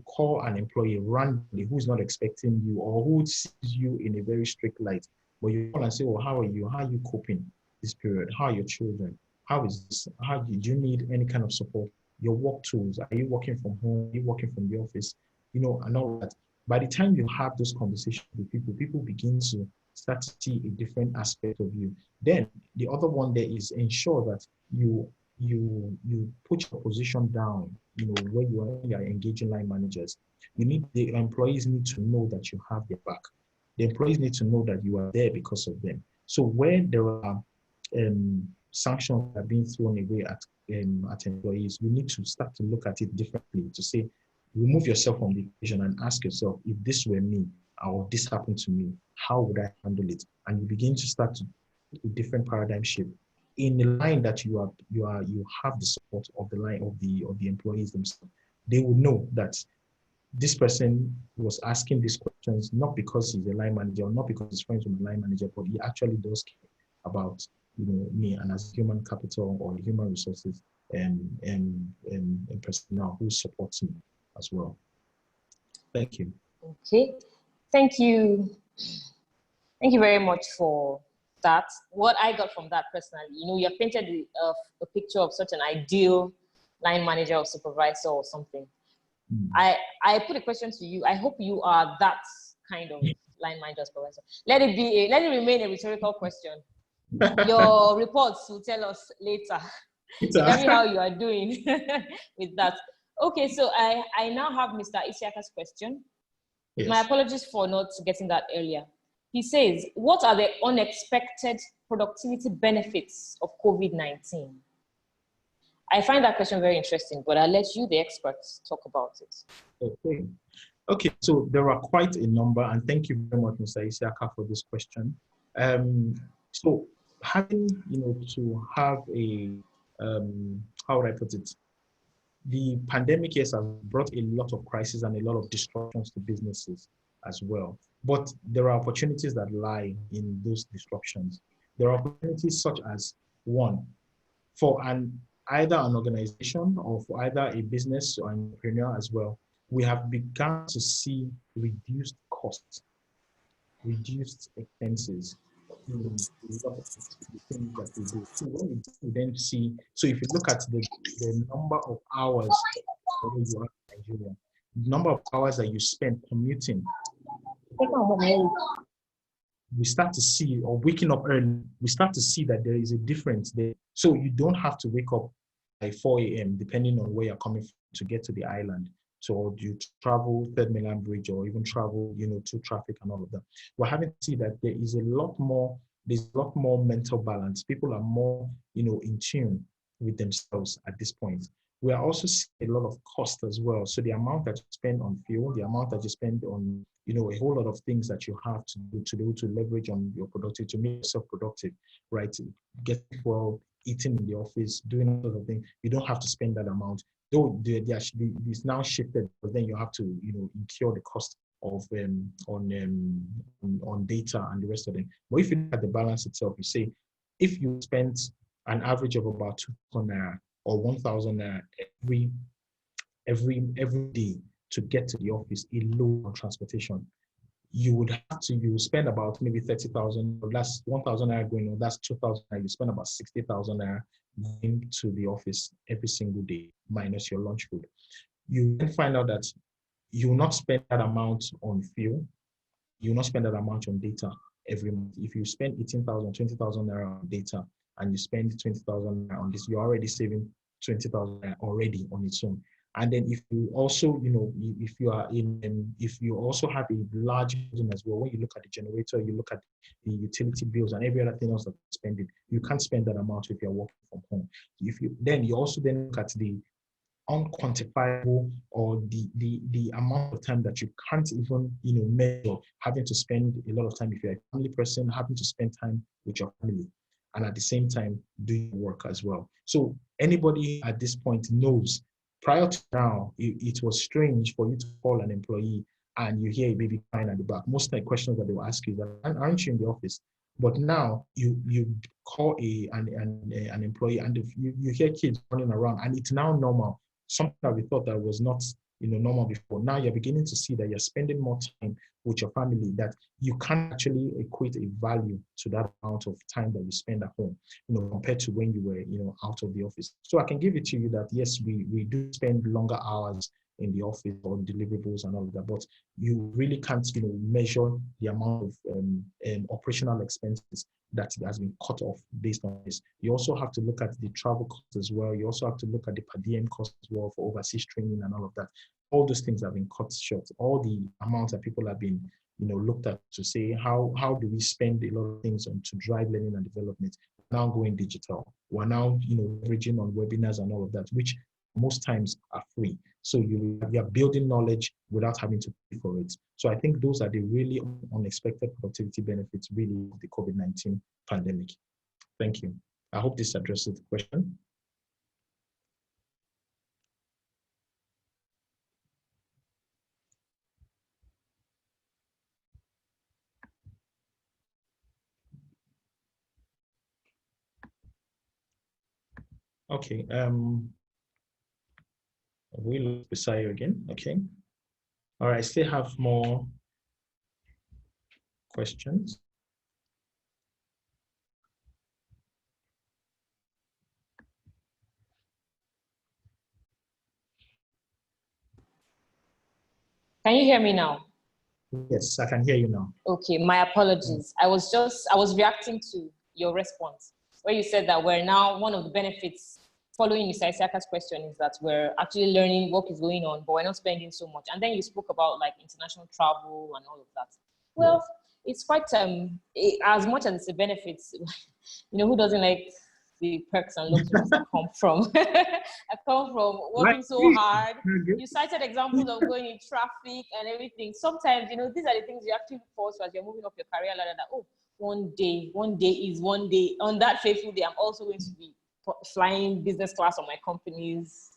call an employee randomly who's not expecting you or who sees you in a very strict light, but you call and say, "Oh, how are you? How are you coping this period? How are your children? How is this? How do you need any kind of support? Your work tools? Are you working from home? Are you working from the office? You know, and all that." By the time you have those conversations with people, people begin to start to see a different aspect of you. Then the other one there is ensure that you put your position down, you know, where you are engaging line managers. The employees need to know that you have their back. The employees need to know that you are there because of them. So when there are sanctions that are being thrown away at employees, you need to start to look at it differently, to say, remove yourself from the equation and ask yourself, if this were me or this happened to me, how would I handle it? And you begin to start to a different paradigm shift in the line that you have the support of the line of the employees themselves. They will know that this person was asking these questions not because he's a line manager or not because he's friends with a line manager, but he actually does care about, you know, me, and as human capital or human resources and personnel who supports me as well. Thank you. Okay, thank you. Thank you very much for that. What I got from that personally, you know, you have painted a picture of such an ideal line manager or supervisor or something. I put a question to you. I hope you are that kind of line manager or supervisor. Let it remain a rhetorical question. Your reports will tell us later. Tell me how you are doing with that. Okay, so I now have Mr. Isiaka's question. Yes. My apologies for not getting that earlier. He says, what are the unexpected productivity benefits of COVID-19? I find that question very interesting, but I'll let you, the experts, talk about it. Okay, so there are quite a number, and thank you very much, Mr. Isiaka, for this question. So having, you know, to have a, how would I put it? The pandemic, yes, has brought a lot of crises and a lot of disruptions to businesses as well. But there are opportunities that lie in those disruptions. There are opportunities such as, one, for either an organization or for either a business or entrepreneur as well, we have begun to see reduced costs, reduced expenses in a lot of the things that we do. So when we then see, so if you look at the number of hours where you are in Nigeria, the number of hours that you spend commuting, we start to see, or waking up early, we start to see that there is a difference there. So you don't have to wake up by 4 a.m. depending on where you're coming from to get to the island. So you travel Third Mainland Bridge or even travel, you know, to traffic and all of that. We're having to see that there's a lot more mental balance. People are more, you know, in tune with themselves at this point. We are also seeing a lot of cost as well. So the amount that you spend on fuel, the amount that you spend on, you know, a whole lot of things that you have to do to be able to leverage on your productivity, to make yourself productive, right? Get well, eating in the office, doing all sort of things. You don't have to spend that amount. Though it's now shifted, but then you have to, you know, incur the cost of on data and the rest of them. But if you look at the balance itself, you say, if you spend an average of about 2,000 naira or 1,000 naira every day to get to the office alone on transportation, you would spend about maybe 30,000, or that's 1,000 naira going on, that's 2,000 naira. You spend about 60,000 naira going to the office every single day, minus your lunch food. You then find out that you will not spend that amount on fuel, you will not spend that amount on data every month. If you spend 18,000, 20,000 naira on data, and you spend 20,000 naira on this, you're already saving 20,000 naira already on its own. And then if you also, you know, if you also have a large building as well, when you look at the generator, you look at the utility bills and every other thing else that you're spending, you can't spend that amount if you're working from home. You also look at the unquantifiable or the amount of time that you can't even, you know, measure, having to spend a lot of time if you're a family person, having to spend time with your family, and at the same time doing work as well. So anybody at this point knows, prior to now, it was strange for you to call an employee and you hear a baby crying at the back, most of the questions that they will ask you is that, aren't you in the office? But now you call an employee, and if you hear kids running around, and it's now normal. Something that we thought that was not normal before. Now you're beginning to see that you're spending more time with your family, that you can't actually equate a value to that amount of time that you spend at home, compared to when you were out of the office. So I can give it to you that yes, we do spend longer hours in the office on deliverables and all of that, but you really can't measure the amount of operational expenses that has been cut off based on this. You also have to look at the travel costs as well. You also have to look at the per diem costs as well for overseas training and all of that. All those things have been cut short. All the amounts that people have been looked at to say how do we spend a lot of things on to drive learning and development. We're now going digital. We're now leveraging on webinars and all of that, which most times are free. So you're building knowledge without having to pay for it. So I think those are the really unexpected productivity benefits really of the COVID-19 pandemic. Thank you. I hope this addresses the question. Okay. We look beside you again. Okay. All right. I still have more questions. Can you hear me now? Yes, I can hear you now. Okay, my apologies. I was reacting to your response where you said that we're now, one of the benefits following Mr. Isiaka's question is that we're actually learning what is going on, but we're not spending so much. And then you spoke about like international travel and all of that. Well, it's quite, as much as it's a benefit, who doesn't like the perks and luxuries that come from I come from working so hard. You cited examples of going in traffic and everything. Sometimes, these are the things you actually force as you're moving up your career ladder that, oh, one day is one day. On that fateful day, I'm also going to be flying business class on my company's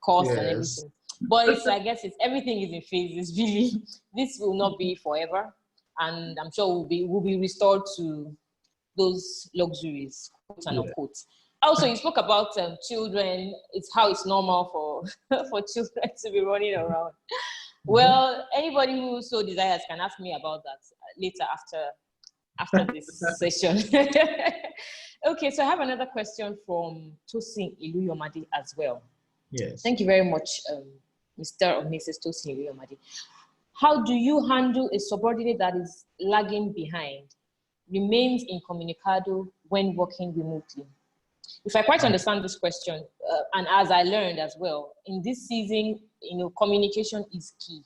course and everything. But I guess everything is in phases, really. This will not be forever. And I'm sure we'll be restored to those luxuries, quote and unquote. Also, you spoke about children. It's how it's normal for children to be running around. Well, anybody who so desires can ask me about that later after this session. Okay, so I have another question from Tosin Iluyomade as well. Yes. Thank you very much, Mr. or Mrs. Tosin Iluyomade. How do you handle a subordinate that is lagging behind, remains incommunicado when working remotely? If I quite understand this question, and as I learned as well, in this season, communication is key.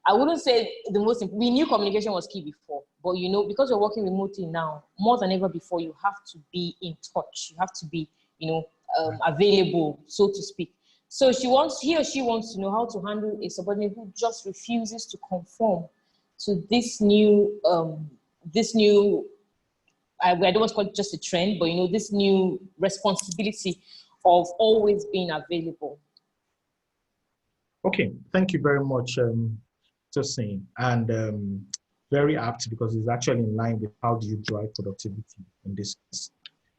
I wouldn't say the most, we knew communication was key before, but because you're working remotely now, more than ever before, you have to be in touch. You have to be, available, so to speak. So he or she wants to know how to handle a subordinate who just refuses to conform to this new, I don't want to call it just a trend, but this new responsibility of always being available. Okay, thank you very much, Tosin, and very apt because it's actually in line with how do you drive productivity in this case.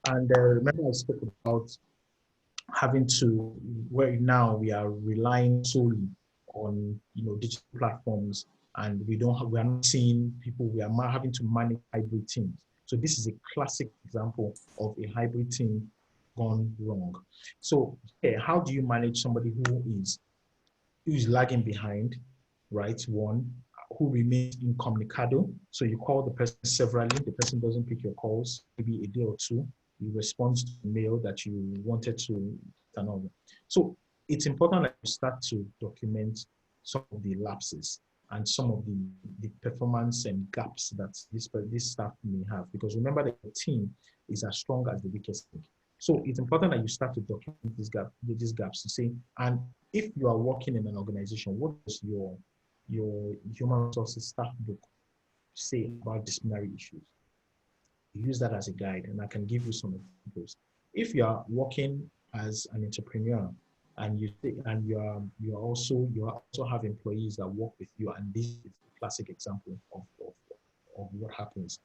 And remember I spoke about having to, where now we are relying solely on digital platforms, and we are not seeing people, we are having to manage hybrid teams. So this is a classic example of a hybrid team gone wrong. So how do you manage somebody who is lagging behind, right? One, who remains incommunicado. So you call the person severally, the person doesn't pick your calls, maybe a day or two, you respond to the mail that you wanted to. So it's important that you start to document some of the lapses and some of the performance and gaps that this staff may have, because remember that the team is as strong as the weakest link. So it's important that you start to document these gaps to say, and if you are working in an organization, what does your human resources staff book say about disciplinary issues? Use that as a guide, and I can give you some examples. If you are working as an entrepreneur, and you also have employees that work with you, and this is a classic example of what happens.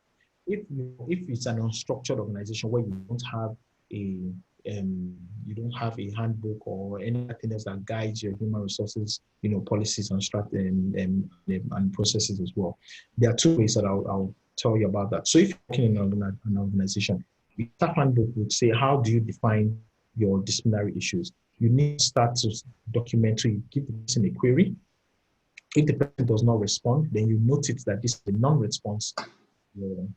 If it's an unstructured organization where you don't have a handbook or anything else that guides your human resources, policies and strategy and processes as well. There are two ways that I'll tell you about that. So if you're working in an organization, the staff handbook would say, how do you define your disciplinary issues? You need to start to document, so you give the person a query. If the person does not respond, then you notice that this is a non-response your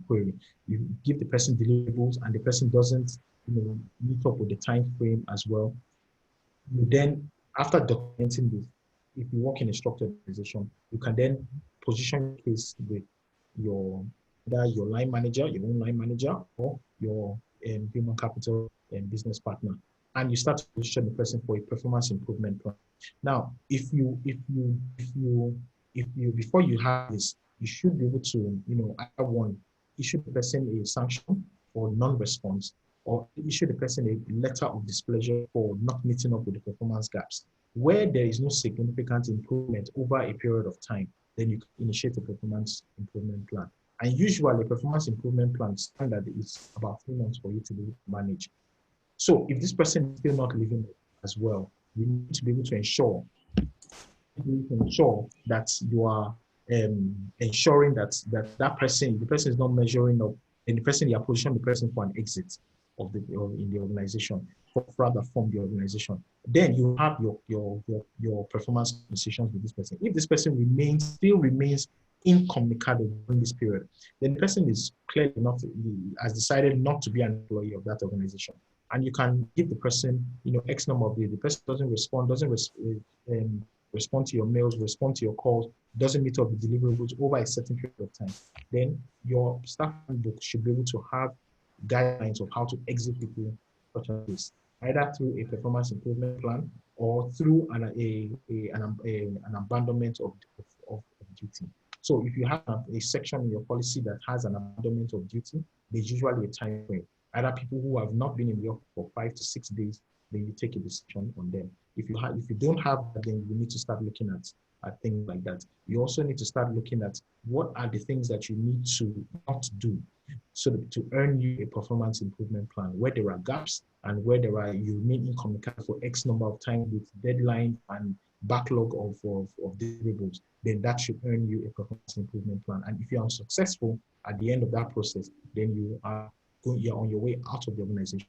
query. You give the person deliverables and the person doesn't meet up with the time frame as well. You then, after documenting this, if you work in a structured organization, you can then position your case with either your line manager, your own line manager, or your human capital and business partner. And you start to position the person for a performance improvement plan. Now, if you before you have this, you should be able to, either one, issue the person a sanction for non-response, or issue the person a letter of displeasure for not meeting up with the performance gaps. Where there is no significant improvement over a period of time, then you can initiate a performance improvement plan. And usually, a performance improvement plan standard is about 3 months for you to be able to manage. So if this person is still not living as well, we need to be able to ensure that you are ensuring that the person is not measuring up, and you are positioning the person for an exit in the organization, rather from the organization. Then you have your performance conversations with this person. If this person still remains incommunicado during this period, then the person is clearly has decided not to be an employee of that organization. And you can give the person, X number of days. The person doesn't respond to your mails, respond to your calls, doesn't meet up with deliverables over a certain period of time. Then your staff handbook should be able to have guidelines of how to exit people such as this, either through a performance improvement plan or through an abandonment of duty. So if you have a section in your policy that has an abandonment of duty, there's usually a time frame. Either people who have not been in the office for 5 to 6 days, then you take a decision on them. If you don't have that, then you need to start looking at things like that. You also need to start looking at what are the things that you need to not do so that to earn you a performance improvement plan, where there are gaps and where you remain incommunicado for X number of time with deadline and backlog of deliverables, then that should earn you a performance improvement plan. And if you're unsuccessful at the end of that process, then you're on your way out of the organization.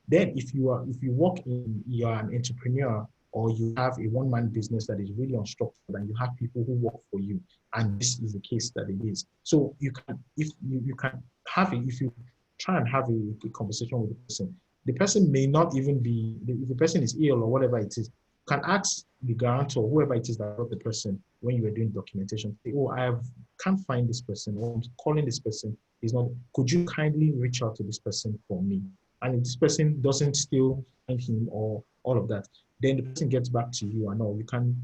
Then if you're an entrepreneur, or you have a one-man business that is really unstructured and you have people who work for you, and this is the case that it is. So if you try and have a conversation with the person may not even be, if the person is ill or whatever it is, you can ask the guarantor, whoever it is that brought the person, when you were doing documentation, say, can't find this person, or I'm calling this person, could you kindly reach out to this person for me? And if this person doesn't still find him or all of that, then the person gets back to you and all. You can,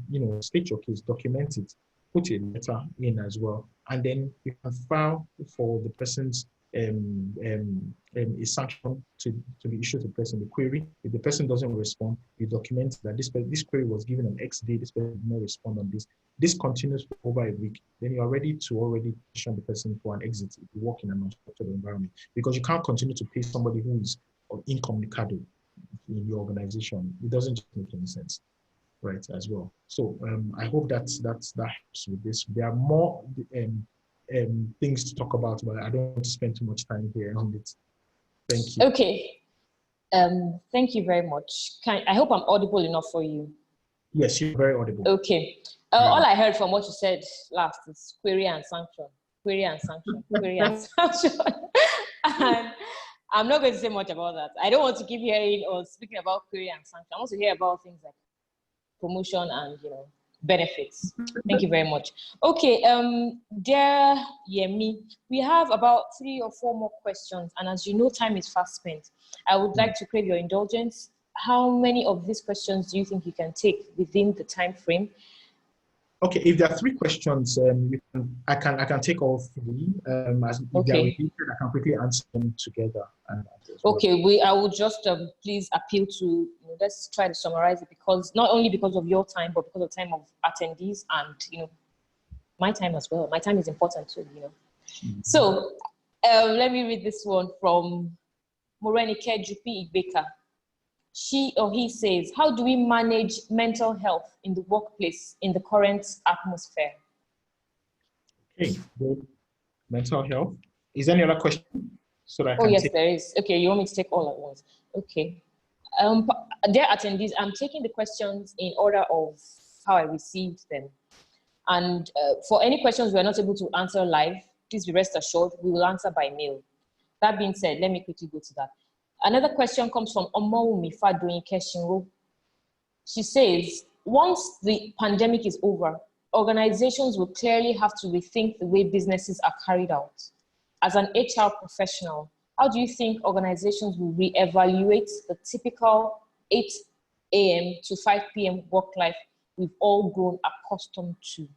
state your case, document it, put a letter in as well, and then you can file for the person's a sanction to be issued to the person, the query. If the person doesn't respond, you document that this query was given on X day, this person did not respond on this. This continues for over a week. Then you are ready to already position the person for an exit if you work in an unstructured environment, because you can't continue to pay somebody who is incommunicado in your organization. It doesn't just make any sense, right? As well. So I hope that helps with this. There are more things to talk about, but I don't want to spend too much time here on it. Thank you. Okay. Thank you very much. I hope I'm audible enough for you. Yes, you're very audible. Okay. All I heard from what you said last is query and sanction, query and sanction, query and sanction. And I'm not going to say much about that. I don't want to keep hearing or speaking about query and sanction. I want to hear about things like promotion and benefits. Thank you very much. Okay, dear Yemi, we have about 3 or 4 more questions, and as you know, time is fast spent. I would like to crave your indulgence. How many of these questions do you think you can take within the time frame? Okay, if there are three questions, I can take all three. As if they are Okay. related, I can quickly answer them together. As well. Okay, I will just please appeal to, let's try to summarize it, because not only because of your time, but because of time of attendees and, my time as well. My time is important too, Mhm. So let me read this one from Morenike Jupi Igbeka. She or he says, how do we manage mental health in the workplace in the current atmosphere? Okay, good. Mental health. Is there any other question so that I Oh, can yes, take? there is. Okay, you want me to take all at once? Okay. Dear attendees, I'm taking the questions in order of how I received them. And for any questions we are not able to answer live, please be rest assured, we will answer by mail. That being said, let me quickly go to that. Another question comes from Omoumi Fadoyin Keshinro. She says, once the pandemic is over, organizations will clearly have to rethink the way businesses are carried out. As an HR professional, how do you think organizations will reevaluate the typical 8 a.m. to 5 p.m. work life we've all grown accustomed to?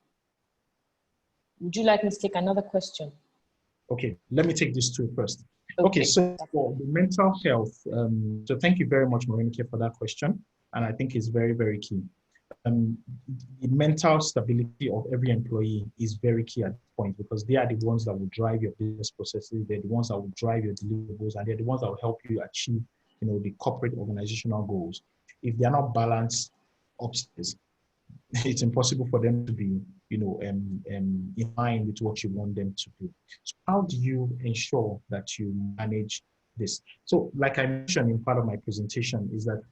Would you like me to take another question? Okay, let me take these two first. Okay, Okay. so for the mental health, so thank you very much, Morenike, for that question. And I think it's very, very key. The mental stability of every employee is very key at this point, because they are the ones that will drive your business processes. They're the ones that will drive your deliverables, and they're the ones that will help you achieve, the corporate organizational goals. If they are not balanced upstairs, it's impossible for them to be, in line with what you want them to do. So how do you ensure that you manage this? So like I mentioned in part of my presentation, is that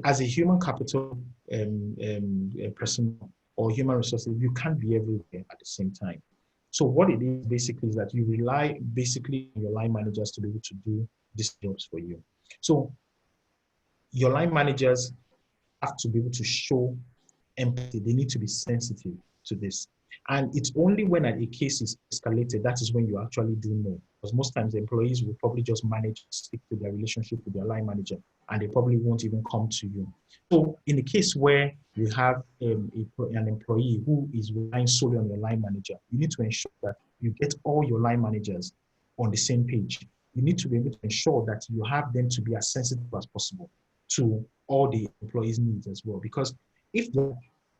as a human capital person or human resources, you can't be everywhere at the same time. So what it is basically is that you rely basically on your line managers to be able to do these jobs for you. So your line managers have to be able to show empathy. They need to be sensitive to this. And it's only when a case is escalated, that is when you actually do know. Because most times the employees will probably just manage to stick to their relationship with their line manager, and they probably won't even come to you. So in the case where you have an employee who is relying solely on your line manager, you need to ensure that you get all your line managers on the same page. You need to be able to ensure that you have them to be as sensitive as possible to all the employees' needs as well. Because if they're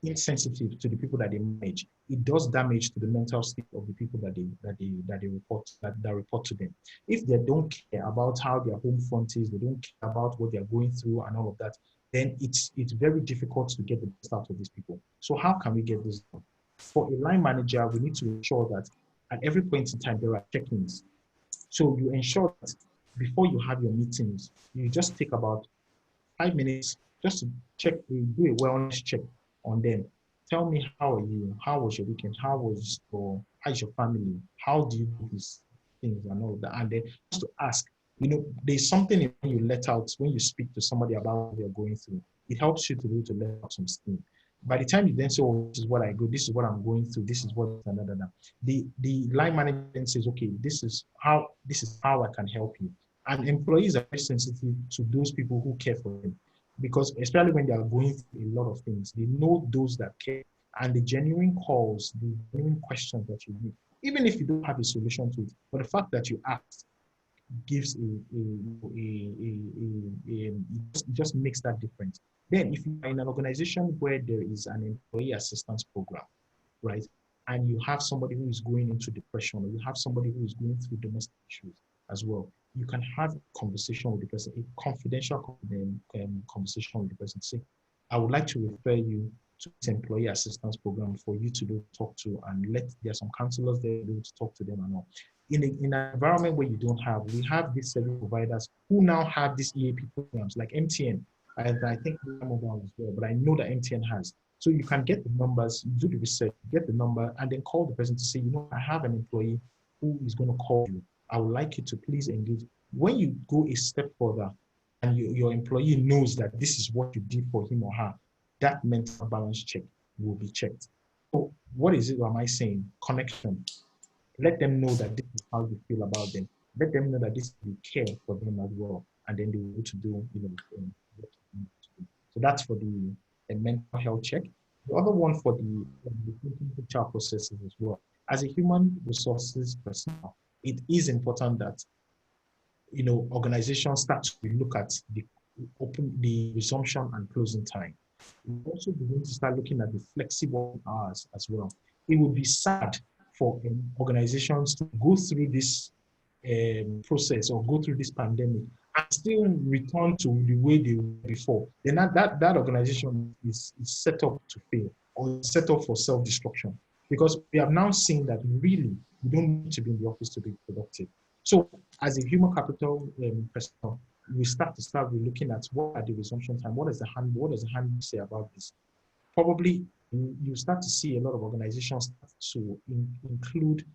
insensitive to the people that they manage, it does damage to the mental state of the people that they report to them. If they don't care about how their home front is, they don't care about what they're going through and all of that, then it's very difficult to get the best out of these people. So how can we get this done? For a line manager, we need to ensure that at every point in time there are check-ins. So you ensure that before you have your meetings, you just take about 5 minutes just to check, do a wellness check on them. Tell me, how are you? How was your weekend? How's your family? How do you do these things and all of that? And then just to ask, there's something when you let out, when you speak to somebody about what they're going through, it helps you to be able to let out some steam. By the time you then say, oh, this is what I go, this is what I'm going through, this is what, the line manager then says, okay, this is how I can help you. And employees are very sensitive to those people who care for them, because especially when they are going through a lot of things, they know those that care, and the genuine calls, the genuine questions that you need, even if you don't have a solution to it, but the fact that you asked gives it just makes that difference. Then if you are in an organization where there is an employee assistance program, right? And you have somebody who is going into depression, or you have somebody who is going through domestic issues as well, you can have a conversation with the person, a confidential conversation with the person. Say, I would like to refer you to this employee assistance program for you to talk to, and there are some counselors there to talk to them and all. In an environment where you don't have, we have these service providers who now have these EAP programs like MTN. I think mobile as well, but I know that MTN has. So you can get the numbers, do the research, get the number, and then call the person to say, I have an employee who is going to call you. I would like you to please engage. When you go a step further and your employee knows that this is what you did for him or her, that mental balance check will be checked. So what is it am I saying? Connection. Let them know that this is how you feel about them. Let them know that this you care for them as well, and then they will to do, what you need to do. So that's for the mental health check. The other one for the HR processes as well. As a human resources personnel, it is important that organizations start to look at the resumption and closing time. We also begin to start looking at the flexible hours as well. It would be sad for organizations to go through this process or go through this pandemic and still return to the way they were before. Then that organization is set up to fail or set up for self-destruction, because we have now seen that really we don't need to be in the office to be productive. So as a human capital personnel, we start looking at what are the resumption time, what does the handbook say about this? Probably you start to see a lot of organizations start to include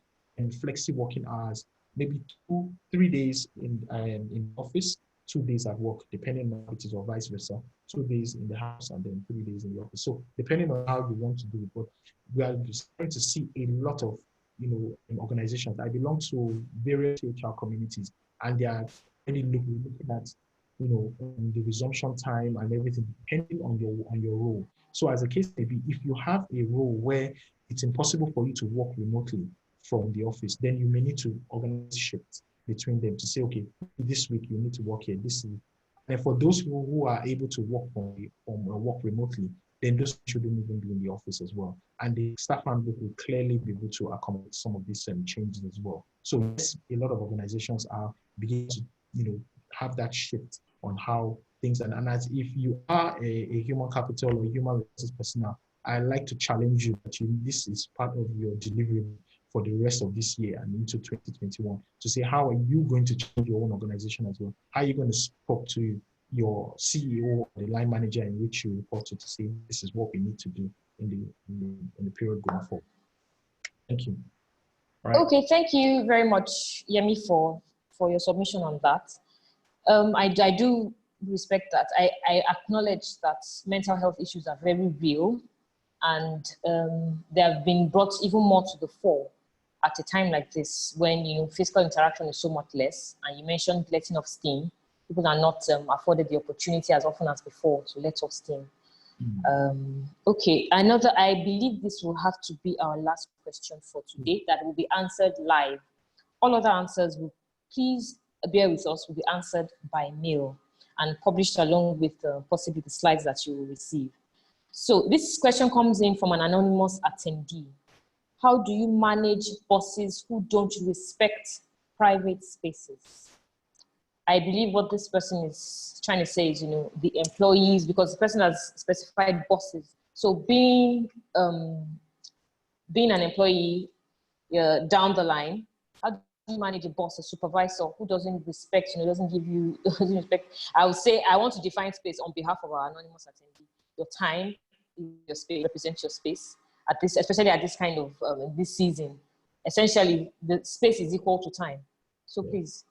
flexi working hours, maybe 2-3 days in office, 2 days at work, depending on it is, or vice versa, 2 days in the house and then 3 days in the office. So depending on how you want to do it, but we are starting to see a lot of organizations. I belong to various HR communities, and they are really looking at the resumption time and everything depending on your role. So as a case may be, if you have a role where it's impossible for you to work remotely from the office, then you may need to organize shifts between them to say, okay, this week you need to work here, this week. And for those who are able to work work remotely, then those shouldn't even be in the office as well. And the staff handbook will clearly be able to accommodate some of these changes as well. So yes, a lot of organizations are beginning to have that shift on how things, and as if you are a human capital or human resources personnel, I like to challenge you that this is part of your delivery for the rest of this year and into 2021, to say, how are you going to change your own organization as well? How are you going to talk to your CEO or the line manager in which you report to say, this is what we need to do in the period going forward? Thank you. Right. Okay, thank you very much, Yemi, for your submission on that. I do respect that. I acknowledge that mental health issues are very real, and they have been brought even more to the fore at a time like this, when physical interaction is so much less. And you mentioned letting off steam. People are not afforded the opportunity as often as before to let off steam. Okay, I believe this will have to be our last question for today, that will be answered live. All other answers will, please bear with us, will be answered by mail and published along with possibly the slides that you will receive. So this question comes in from an anonymous attendee. How do you manage bosses who don't respect private spaces? I believe what this person is trying to say is, the employees, because the person has specified bosses. So being an employee down the line, how do you manage a boss, a supervisor who doesn't respect, doesn't respect? I would say, I want to define space on behalf of our anonymous attendee. Your time, your space, represents your space at this, especially at this kind of this season. Essentially, the space is equal to time. So please.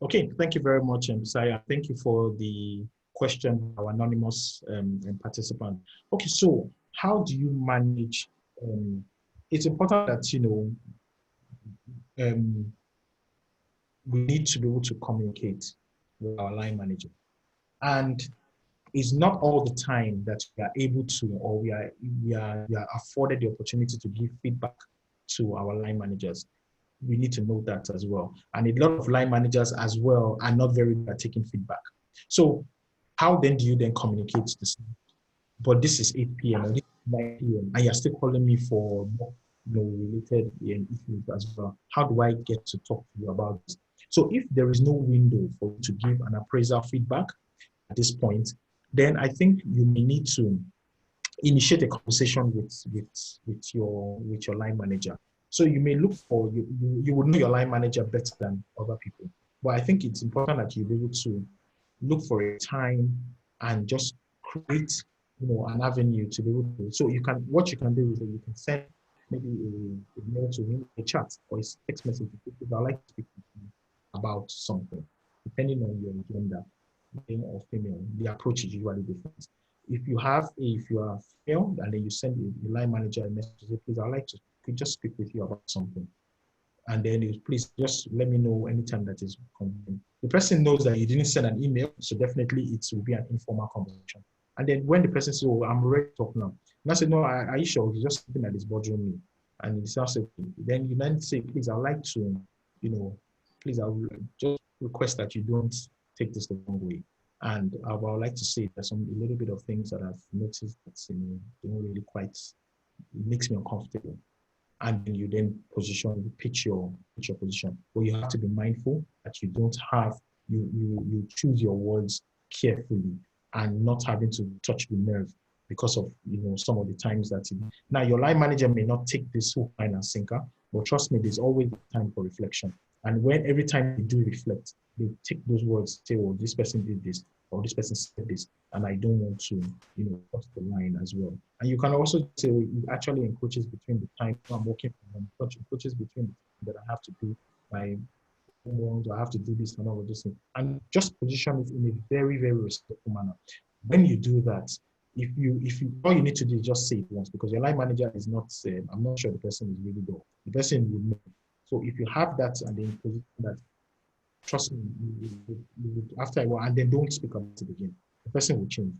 Okay, thank you very much, Abisayo. Thank you for the question, our anonymous participant. Okay, so how do you manage? It's important that we need to be able to communicate with our line manager, and it's not all the time that we are able to, or we are afforded the opportunity to give feedback to our line managers. We need to know that as well. And a lot of line managers as well are not very good at taking feedback. So how then do you then communicate this? But this is 8 p.m. or this is 9 p.m. and you're still calling me for more related issues as well. How do I get to talk to you about this? So if there is no window for you to give an appraisal feedback at this point, then I think you may need to initiate a conversation with your line manager. So you may look for, you would know your line manager better than other people. But I think it's important that you be able to look for a time and just create, an avenue to be able to. So what you can do is that you can send maybe a mail to him, a chat or a text message. If I like to speak to you about something, depending on your gender, male or female, the approach is usually different. If you are female and then you send the line manager a message, please, I'd like to just speak with you about something. And then please just let me know anytime that is convenient. The person knows that you didn't send an email, so definitely it will be an informal conversation. And then when the person says, oh, I'm ready to talk now, And I said, no, are you sure? He's just sitting at his boardroom. And he starts saying, then you then say, please, I'd like to, please, I would just request that you don't take this the wrong way. And I would like to say there's a little bit of things that I've noticed that, don't really quite, it makes me uncomfortable. And then you then pitch your position. But you have to be mindful that you don't have, you choose your words carefully and not having to touch the nerve because of some of the times that now your line manager may not take this hook, line and sinker, but trust me, there's always time for reflection. And when every time they do reflect, they take those words, say, oh, this person did this, or this person said this, and I don't want to, cross the line as well. And you can also say it actually encroaches between the time I'm working from home, encroaches between the time that I have to do my homework, I have to do this and all of this thing. And just position it in a very, very respectful manner. When you do that, if you all you need to do is just say it once, because your line manager is not saying, I'm not sure the person is really there. The person will know. So if you have that and then position that, trust me, after a while, and then don't speak about it again. The person will change.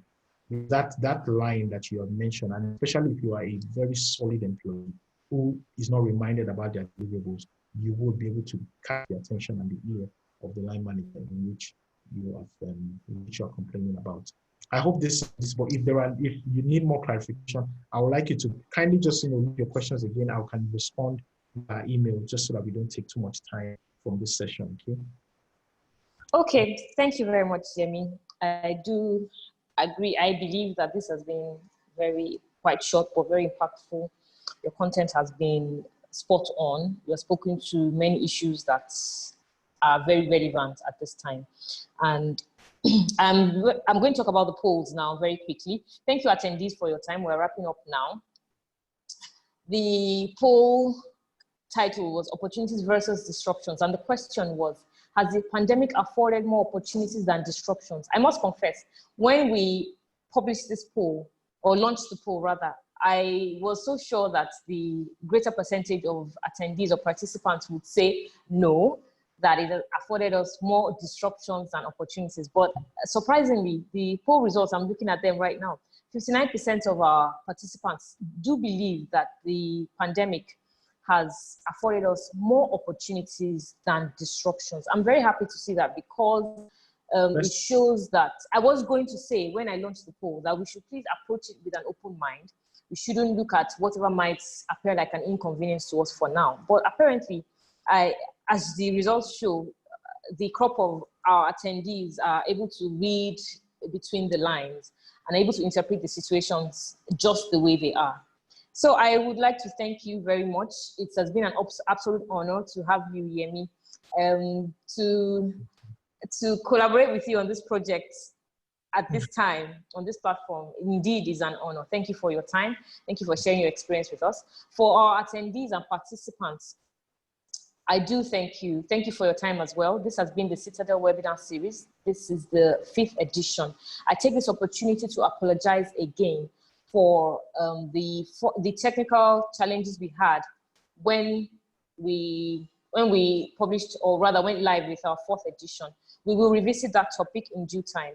That line that you have mentioned, and especially if you are a very solid employee who is not reminded about their deliverables, you will be able to catch the attention and the ear of the line manager in which you are complaining about. I hope this, but if you need more clarification, I would like you to kindly just read your questions again. I can respond by email just so that we don't take too much time from this session. Okay. Okay, thank you very much, Yemi. I do agree. I believe that this has been quite short, but very impactful. Your content has been spot on. You have spoken to many issues that are very relevant at this time. And I'm going to talk about the polls now very quickly. Thank you, attendees, for your time. We're wrapping up now. The poll title was Opportunities versus Disruptions. And the question was, has the pandemic afforded more opportunities than disruptions? I must confess, when we published this poll, or launched the poll rather, I was so sure that the greater percentage of attendees or participants would say no, that it afforded us more disruptions than opportunities. But surprisingly, the poll results, I'm looking at them right now, 59% of our participants do believe that the pandemic has afforded us more opportunities than disruptions. I'm very happy to see that, because it shows that I was going to say when I launched the poll that we should please approach it with an open mind. We shouldn't look at whatever might appear like an inconvenience to us for now. But apparently, as the results show, the crop of our attendees are able to read between the lines and able to interpret the situations just the way they are. So I would like to thank you very much. It has been an absolute honor to have you, Yemi, to collaborate with you on this project at this time, on this platform. Indeed is an honor. Thank you for your time. Thank you for sharing your experience with us. For our attendees and participants, I do thank you. Thank you for your time as well. This has been the Citadel Webinar Series. This is the 5th edition. I take this opportunity to apologize again for the technical challenges we had when we published, or rather went live with our 4th edition. We will revisit that topic in due time.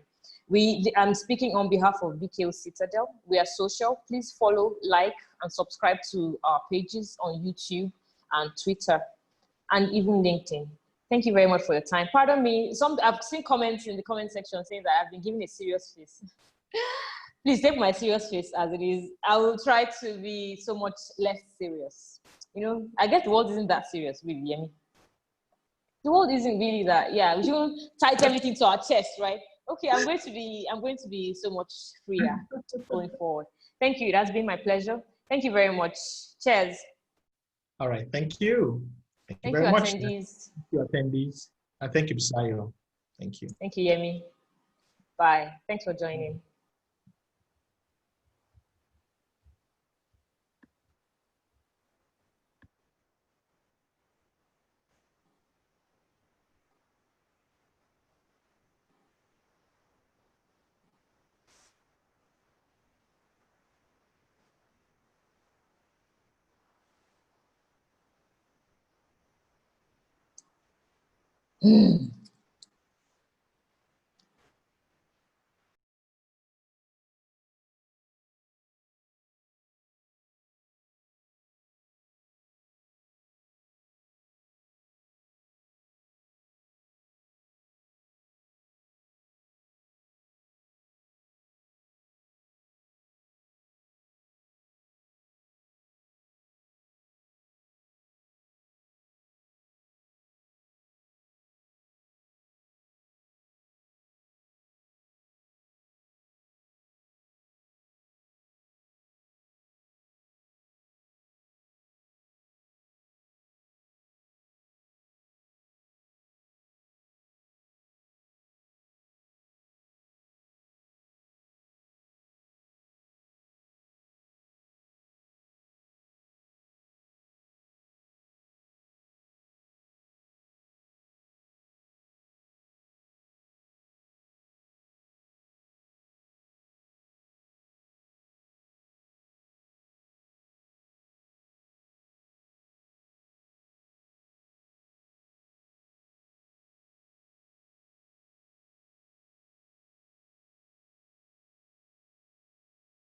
I'm speaking on behalf of B-K-O Citadel. We are social. Please follow, like, and subscribe to our pages on YouTube and Twitter, and even LinkedIn. Thank you very much for your time. Pardon me, I've seen comments in the comment section saying that I've been giving a serious face. Please take my serious face as it is. I will try to be so much less serious. I guess the world isn't that serious, really, Yemi. The world isn't really that, yeah, we shouldn't tie everything to our chest, right? Okay, I'm going to be so much freer going forward. Thank you, it has been my pleasure. Thank you very much. Cheers. All right, thank you. Thank you very much. Attendees. Thank you, attendees. And thank you, Abisayo. Thank you. Thank you, Yemi. Bye. Thanks for joining.